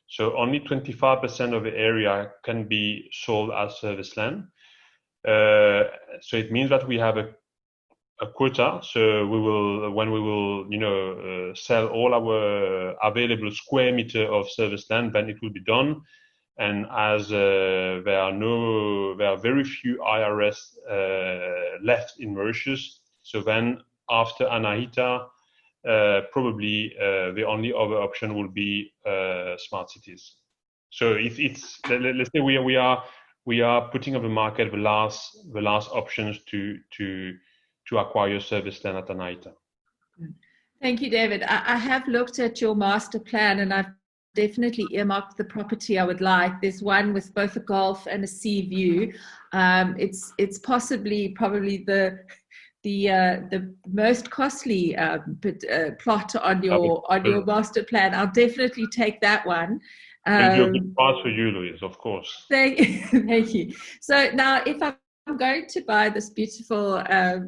So only 25% of the area can be sold as service land. So it means that we have a quota. So we will, when we will, sell all our available square meter of service land, then it will be done. And as there are very few IRS left in Mauritius, so then after Anahita, probably the only other option will be smart cities. So let's say we are putting on the market the last options to acquire service land at Anahita. Thank you, David. I have looked at your master plan, and I've definitely earmarked the property I would like. There's one with both a golf and a sea view. It's probably the most costly plot on your master plan. I'll definitely take that one. It'll be a good price for you, Louise, of course. Thank you. So now, if I'm going to buy this beautiful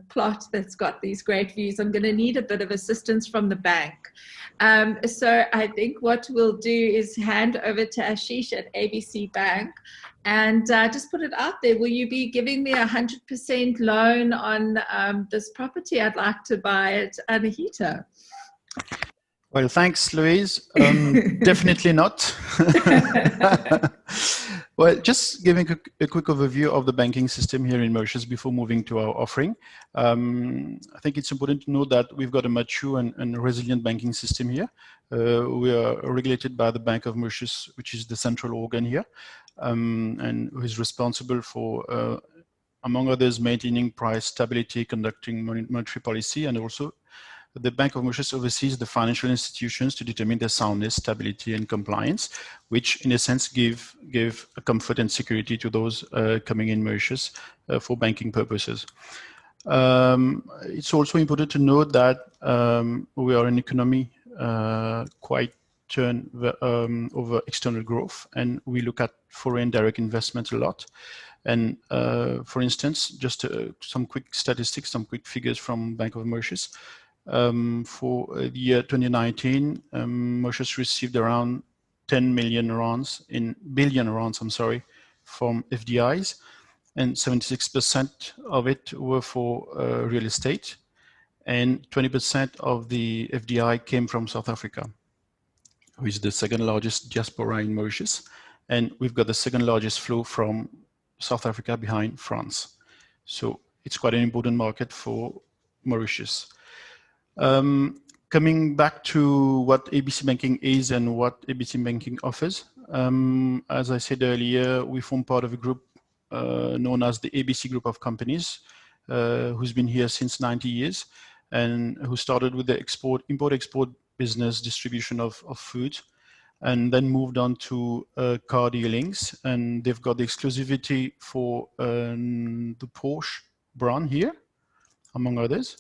plot that's got these great views, I'm going to need a bit of assistance from the bank. So I think what we'll do is hand over to Ashish at ABC Bank and just put it out there. Will you be giving me 100% loan on this property I'd like to buy at Anahita? Well, thanks, Louise. Definitely not. Well, just giving a quick overview of the banking system here in Mauritius before moving to our offering. I think it's important to know that we've got a mature and resilient banking system here. We are regulated by the Bank of Mauritius, which is the central organ here, and who is responsible for, among others, maintaining price stability, conducting monetary policy, and also the Bank of Mauritius oversees the financial institutions to determine their soundness, stability, and compliance, which in a sense give a comfort and security to those coming in Mauritius for banking purposes. It's also important to note that we are an economy quite turned over external growth, and we look at foreign direct investment a lot. And for instance, just some quick statistics, some quick figures from Bank of Mauritius. For the year 2019, Mauritius received around 10 billion rands from FDIs, and 76% of it were for real estate, and 20% of the FDI came from South Africa, who is the second largest diaspora in Mauritius, and we've got the second largest flow from South Africa behind France. So it's quite an important market for Mauritius. Coming back to what ABC Banking is and what ABC Banking offers, as I said earlier, we form part of a group known as the ABC Group of Companies, who's been here since 90 years and who started with the import-export business distribution of food, and then moved on to car dealings, and they've got the exclusivity for the Porsche brand here, among others.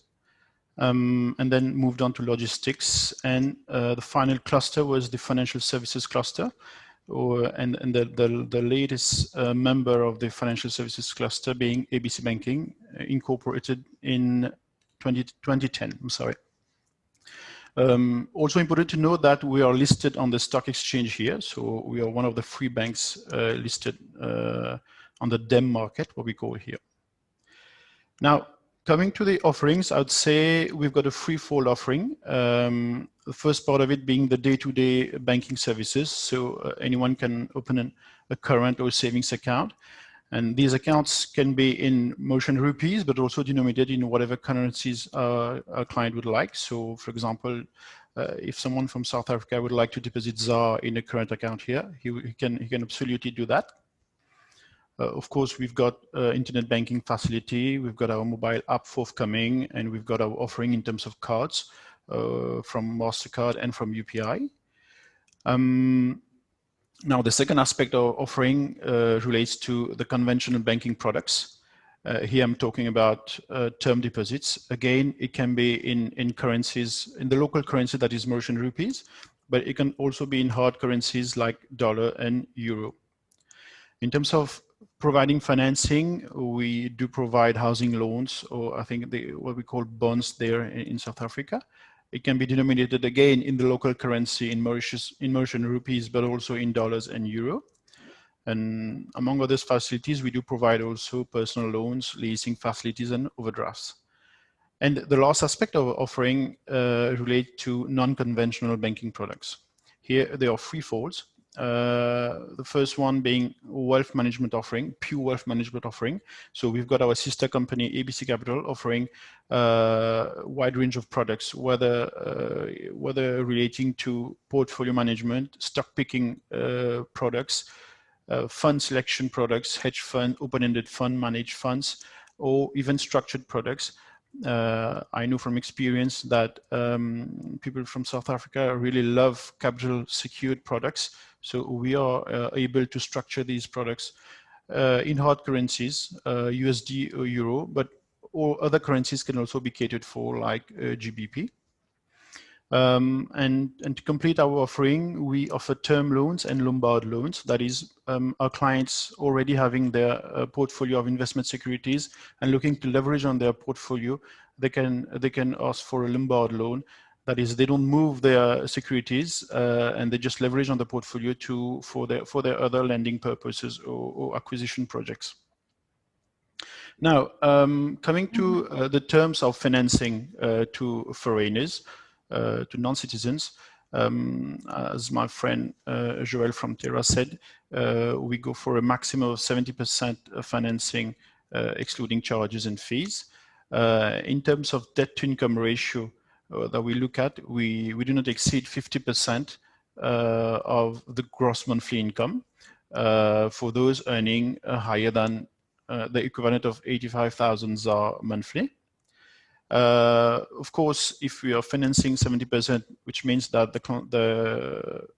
and then moved on to logistics. And the final cluster was the financial services cluster. And the latest member of the financial services cluster being ABC Banking, incorporated in 2010. I'm sorry. Also important to know that we are listed on the stock exchange here. So we are one of the 3 banks listed on the DEM market, what we call here. Now, coming to the offerings, I would say we've got a threefold offering. The first part of it being the day-to-day banking services. So anyone can open a current or savings account. And these accounts can be in Mauritian rupees, but also denominated in whatever currencies a client would like. So for example, if someone from South Africa would like to deposit ZAR in a current account here, he can absolutely do that. Of course, we've got internet banking facility, we've got our mobile app forthcoming, and we've got our offering in terms of cards from MasterCard and from UPI. Now, the second aspect of offering relates to the conventional banking products. Here I'm talking about term deposits. Again, it can be in currencies, in the local currency that is Mauritian rupees, but it can also be in hard currencies like dollar and euro. In terms of providing financing, we do provide housing loans, or I think what we call bonds there in South Africa. It can be denominated again in the local currency in Mauritian rupees, but also in dollars and euro. And among other facilities, we do provide also personal loans, leasing facilities, and overdrafts. And the last aspect of offering relate to non-conventional banking products. Here, there are three folds. The first one being wealth management offering, pure wealth management offering. So we've got our sister company, ABC Capital, offering a wide range of products, whether relating to portfolio management, stock picking products, fund selection products, hedge fund, open-ended fund, managed funds, or even structured products. I know from experience that people from South Africa really love capital secured products. So we are able to structure these products in hard currencies, USD or Euro, but all other currencies can also be catered for, like GBP. And to complete our offering, we offer term loans and Lombard loans. That is, our clients already having their portfolio of investment securities and looking to leverage on their portfolio, they can ask for a Lombard loan. That is, they don't move their securities and they just leverage on the portfolio for their other lending purposes or acquisition projects. Now, coming to the terms of financing to foreigners, to non-citizens, as my friend Joel from Terra said, we go for a maximum of 70% financing, excluding charges and fees. In terms of debt to income ratio that we look at, we do not exceed 50% of the gross monthly income for those earning higher than the equivalent of 85,000 ZAR monthly. Of course, if we are financing 70%, which means that the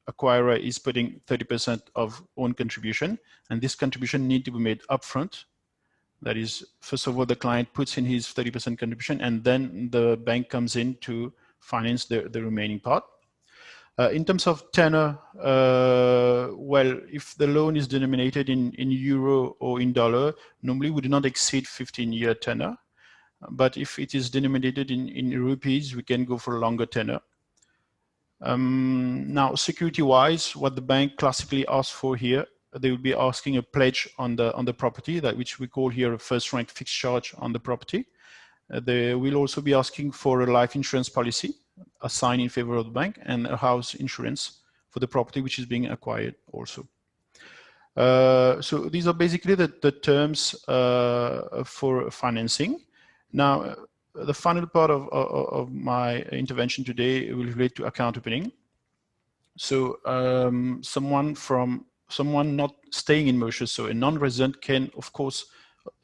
acquirer is putting 30% of own contribution, and this contribution need to be made upfront. That is, first of all, the client puts in his 30% contribution, and then the bank comes in to finance the remaining part. In terms of tenor, well, if the loan is denominated in euro or in dollar, normally we do not exceed 15-year tenor. But if it is denominated in rupees, we can go for a longer tenor. Now, security-wise, what the bank classically asks for here, they will be asking a pledge on the property, that which we call here a first-rank fixed charge on the property. They will also be asking for a life insurance policy assigned in favor of the bank, and a house insurance for the property which is being acquired also. So these are basically the terms for financing. Now, the final part of my intervention today will relate to account opening. So someone not staying in Mauritius, so a non-resident, can of course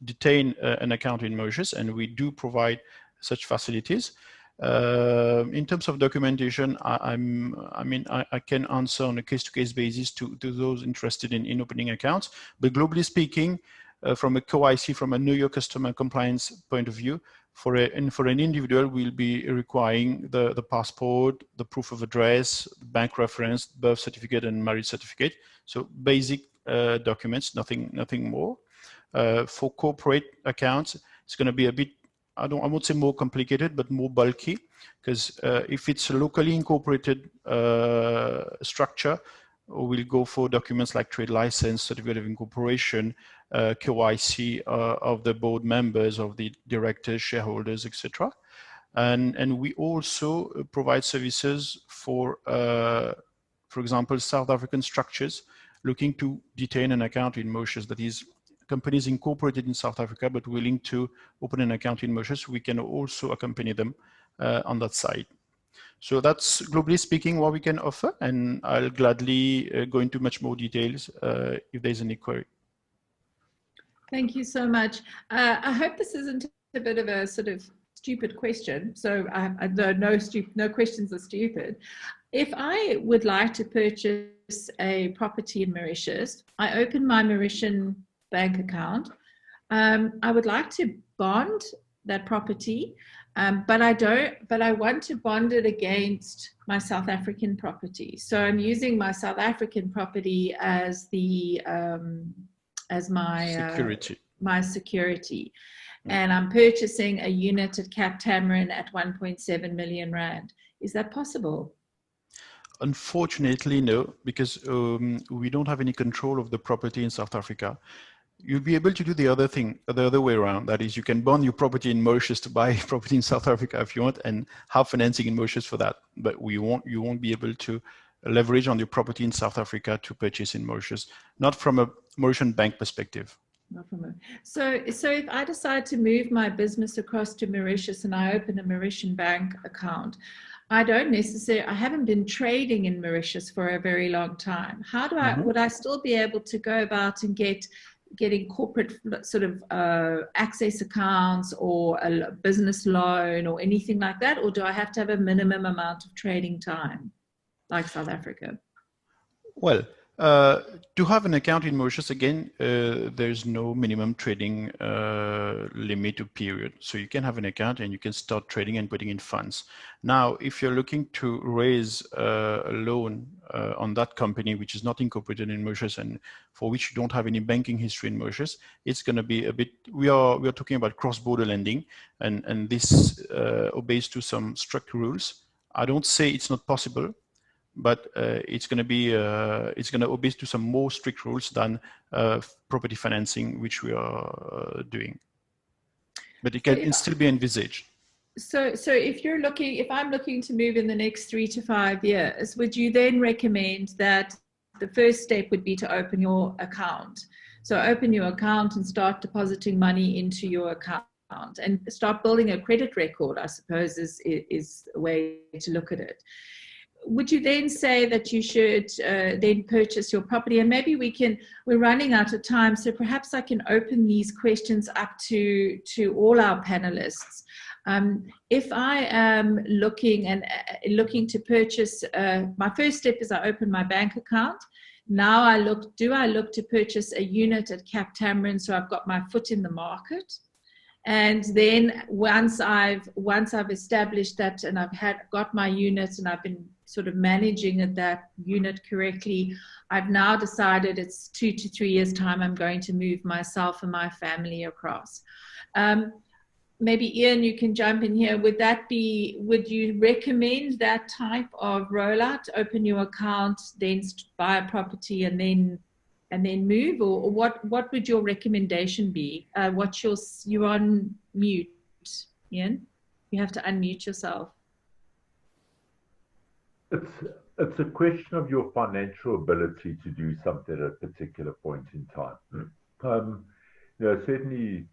detain an account in Mauritius, and we do provide such facilities. In terms of documentation, I can answer on a case-to-case basis to those interested in opening accounts. But globally speaking, from a KYC, from a Know Your Customer compliance point of view, For an individual, we'll be requiring the passport, the proof of address, bank reference, birth certificate, and marriage certificate. So basic documents, nothing more. For corporate accounts, it's going to be a bit, I won't say more complicated, but more bulky, because if it's a locally incorporated structure, we'll go for documents like trade license, certificate of incorporation, KYC of the board members, of the directors, shareholders, etc. And we also provide services for example, South African structures looking to detain an account in Mauritius. That is, companies incorporated in South Africa but willing to open an account in Mauritius. We can also accompany them on that side. So that's, globally speaking, what we can offer, and I'll gladly go into much more details if there's any query. Thank you so much. I hope this isn't a bit of a sort of stupid question. So no questions are stupid. If I would like to purchase a property in Mauritius, I open my Mauritian bank account. I would like to bond that property, but I want to bond it against my South African property. So I'm using my South African property as the as my security. My security. And I'm purchasing a unit at Cap Tamarin at 1.7 million rand. Is that possible? Unfortunately, no, because we don't have any control of the property in South Africa. You'll be able to do the other way around. That is, you can bond your property in Mauritius to buy property in South Africa if you want, and have financing in Mauritius for that. But you won't be able to leverage on your property in South Africa to purchase in Mauritius, not from a Mauritian bank perspective. So if I decide to move my business across to Mauritius and I open a Mauritian bank account, I haven't been trading in Mauritius for a very long time. How do I, would I still be able to go about and getting corporate sort of access accounts or a business loan or anything like that? Or do I have to have a minimum amount of trading time like South Africa? Well, to have an account in Mauritius, again, there's no minimum trading limit or period. So you can have an account and you can start trading and putting in funds. Now, if you're looking to raise a loan on that company, which is not incorporated in Mauritius and for which you don't have any banking history in Mauritius, it's going to be a bit, we are talking about cross-border lending, and this obeys to some strict rules. I don't say it's not possible, but it's going to obey to some more strict rules than property financing, which we are doing. But it can still be envisaged. So if I'm looking to move in the next 3 to 5 years, would you then recommend that the first step would be to open your account? So open your account and start depositing money into your account and start building a credit record, I suppose is a way to look at it. Would you then say that you should then purchase your property? And maybe we're running out of time, so perhaps I can open these questions up to all our panelists. If I am looking to purchase, my first step is I open my bank account. Now do I look to purchase a unit at Cap Tamarin so I've got my foot in the market? And then once I've established that and I've got my units and I've been sort of managing that unit correctly, I've now decided it's 2 to 3 years time I'm going to move myself and my family across. Maybe Ian, you can jump in here. Would you recommend that type of rollout? Open your account, then buy a property and then move, or what would your recommendation be? You're on mute, Ian. You have to unmute yourself. It's a question of your financial ability to do something at a particular point in time. Certainly,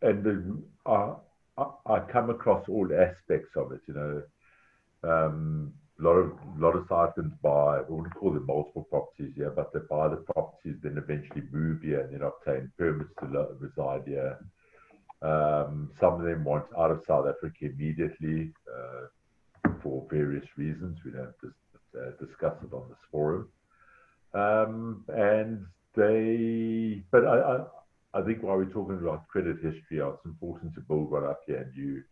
and I come across all aspects of it. A lot of Southerners buy, I wouldn't call them multiple properties here, but they buy the properties, then eventually move here and then obtain permits to reside here. Some of them want out of South Africa immediately for various reasons. We don't discuss it on this forum. I think while we're talking about credit history, it's important to build one up here, and you,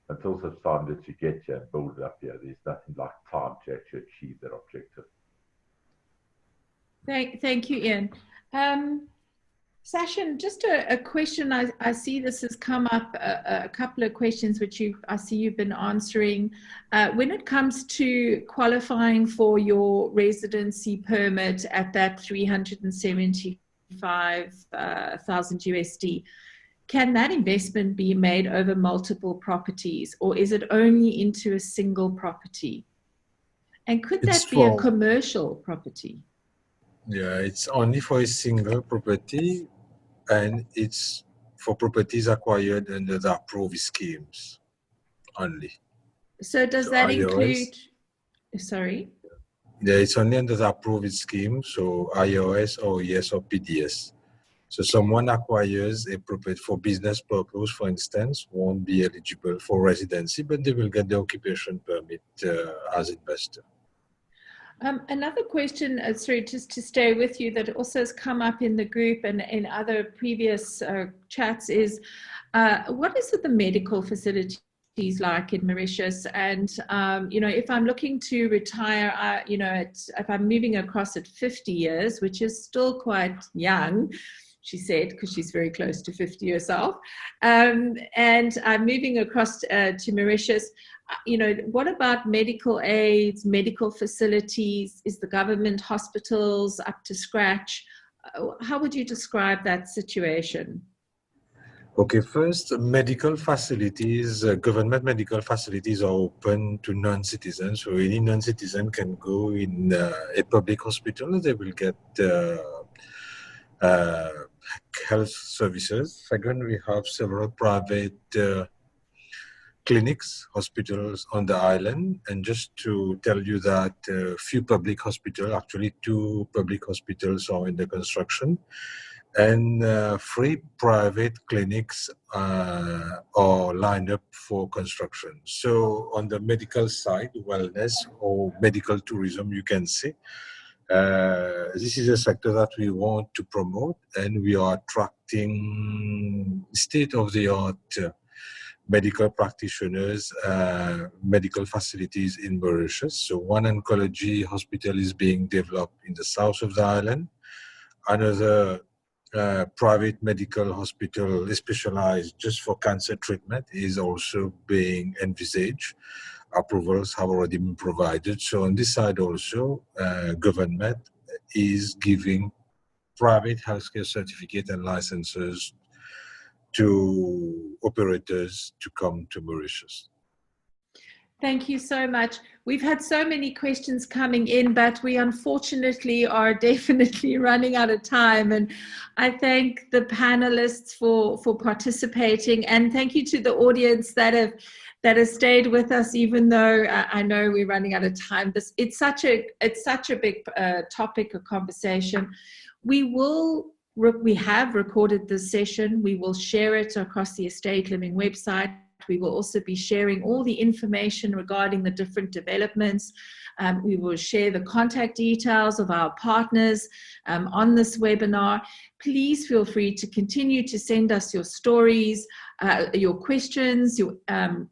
until such time that you get here and build it up here, there's nothing like time to actually achieve that objective. Thank you, Ian. Sachin, just a question. I see this has come up, a couple of questions which I see you've been answering. When it comes to qualifying for your residency permit at that 375,000 USD, can that investment be made over multiple properties, or is it only into a single property? And could that be a commercial property? Yeah, it's only for a single property, and it's for properties acquired under the approved schemes only. So does that include, sorry? Yeah, it's only under the approved scheme, so IOS, OES, or PDS. So someone acquires a property for business purpose, for instance, won't be eligible for residency, but they will get the occupation permit as investor. Another question, sorry, just to stay with you, that also has come up in the group and in other previous chats is, what is the medical facilities like in Mauritius? And, you know, if I'm looking to retire, you know, if I'm moving across at 50 years, which is still quite young, she said, because she's very close to 50 herself, and I'm moving across to Mauritius, you know, what about medical aids, medical facilities? Is the government hospitals up to scratch? How would you describe that situation? Okay, first, medical facilities, government medical facilities are open to non-citizens. So any non-citizen can go in a public hospital. They will get health services. Second, we have several private clinics, hospitals on the island. And just to tell you that few public hospitals, actually 2 public hospitals are in the construction, and 3 private clinics are lined up for construction. So on the medical side, wellness or medical tourism, you can say, this is a sector that we want to promote, and we are attracting state-of-the-art medical practitioners, medical facilities in Mauritius. So one oncology hospital is being developed in the south of the island. Another private medical hospital specialized just for cancer treatment is also being envisaged. Approvals have already been provided. So on this side also, government is giving private healthcare certificate and licenses to operators to come to Mauritius. Thank you so much. We've had so many questions coming in, but we unfortunately are definitely running out of time. And I thank the panelists for participating, and thank you to the audience that have stayed with us, even though I know we're running out of time. It's such a big topic of conversation. We have recorded this session. We will share it across the Estate Living website. We will also be sharing all the information regarding the different developments. We will share the contact details of our partners on this webinar. Please feel free to continue to send us your stories, your questions, your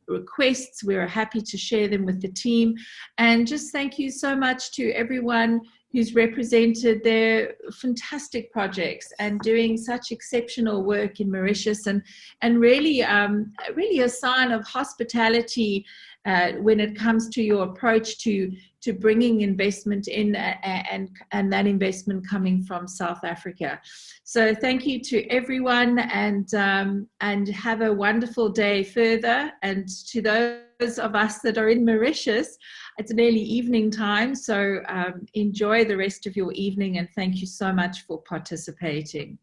requests. We're happy to share them with the team. And just thank you so much to everyone who's represented their fantastic projects and doing such exceptional work in Mauritius, and really a sign of hospitality when it comes to your approach to bringing investment in and that investment coming from South Africa. So thank you to everyone, and have a wonderful day further. And to those of us that are in Mauritius, it's nearly evening time, so enjoy the rest of your evening, and thank you so much for participating.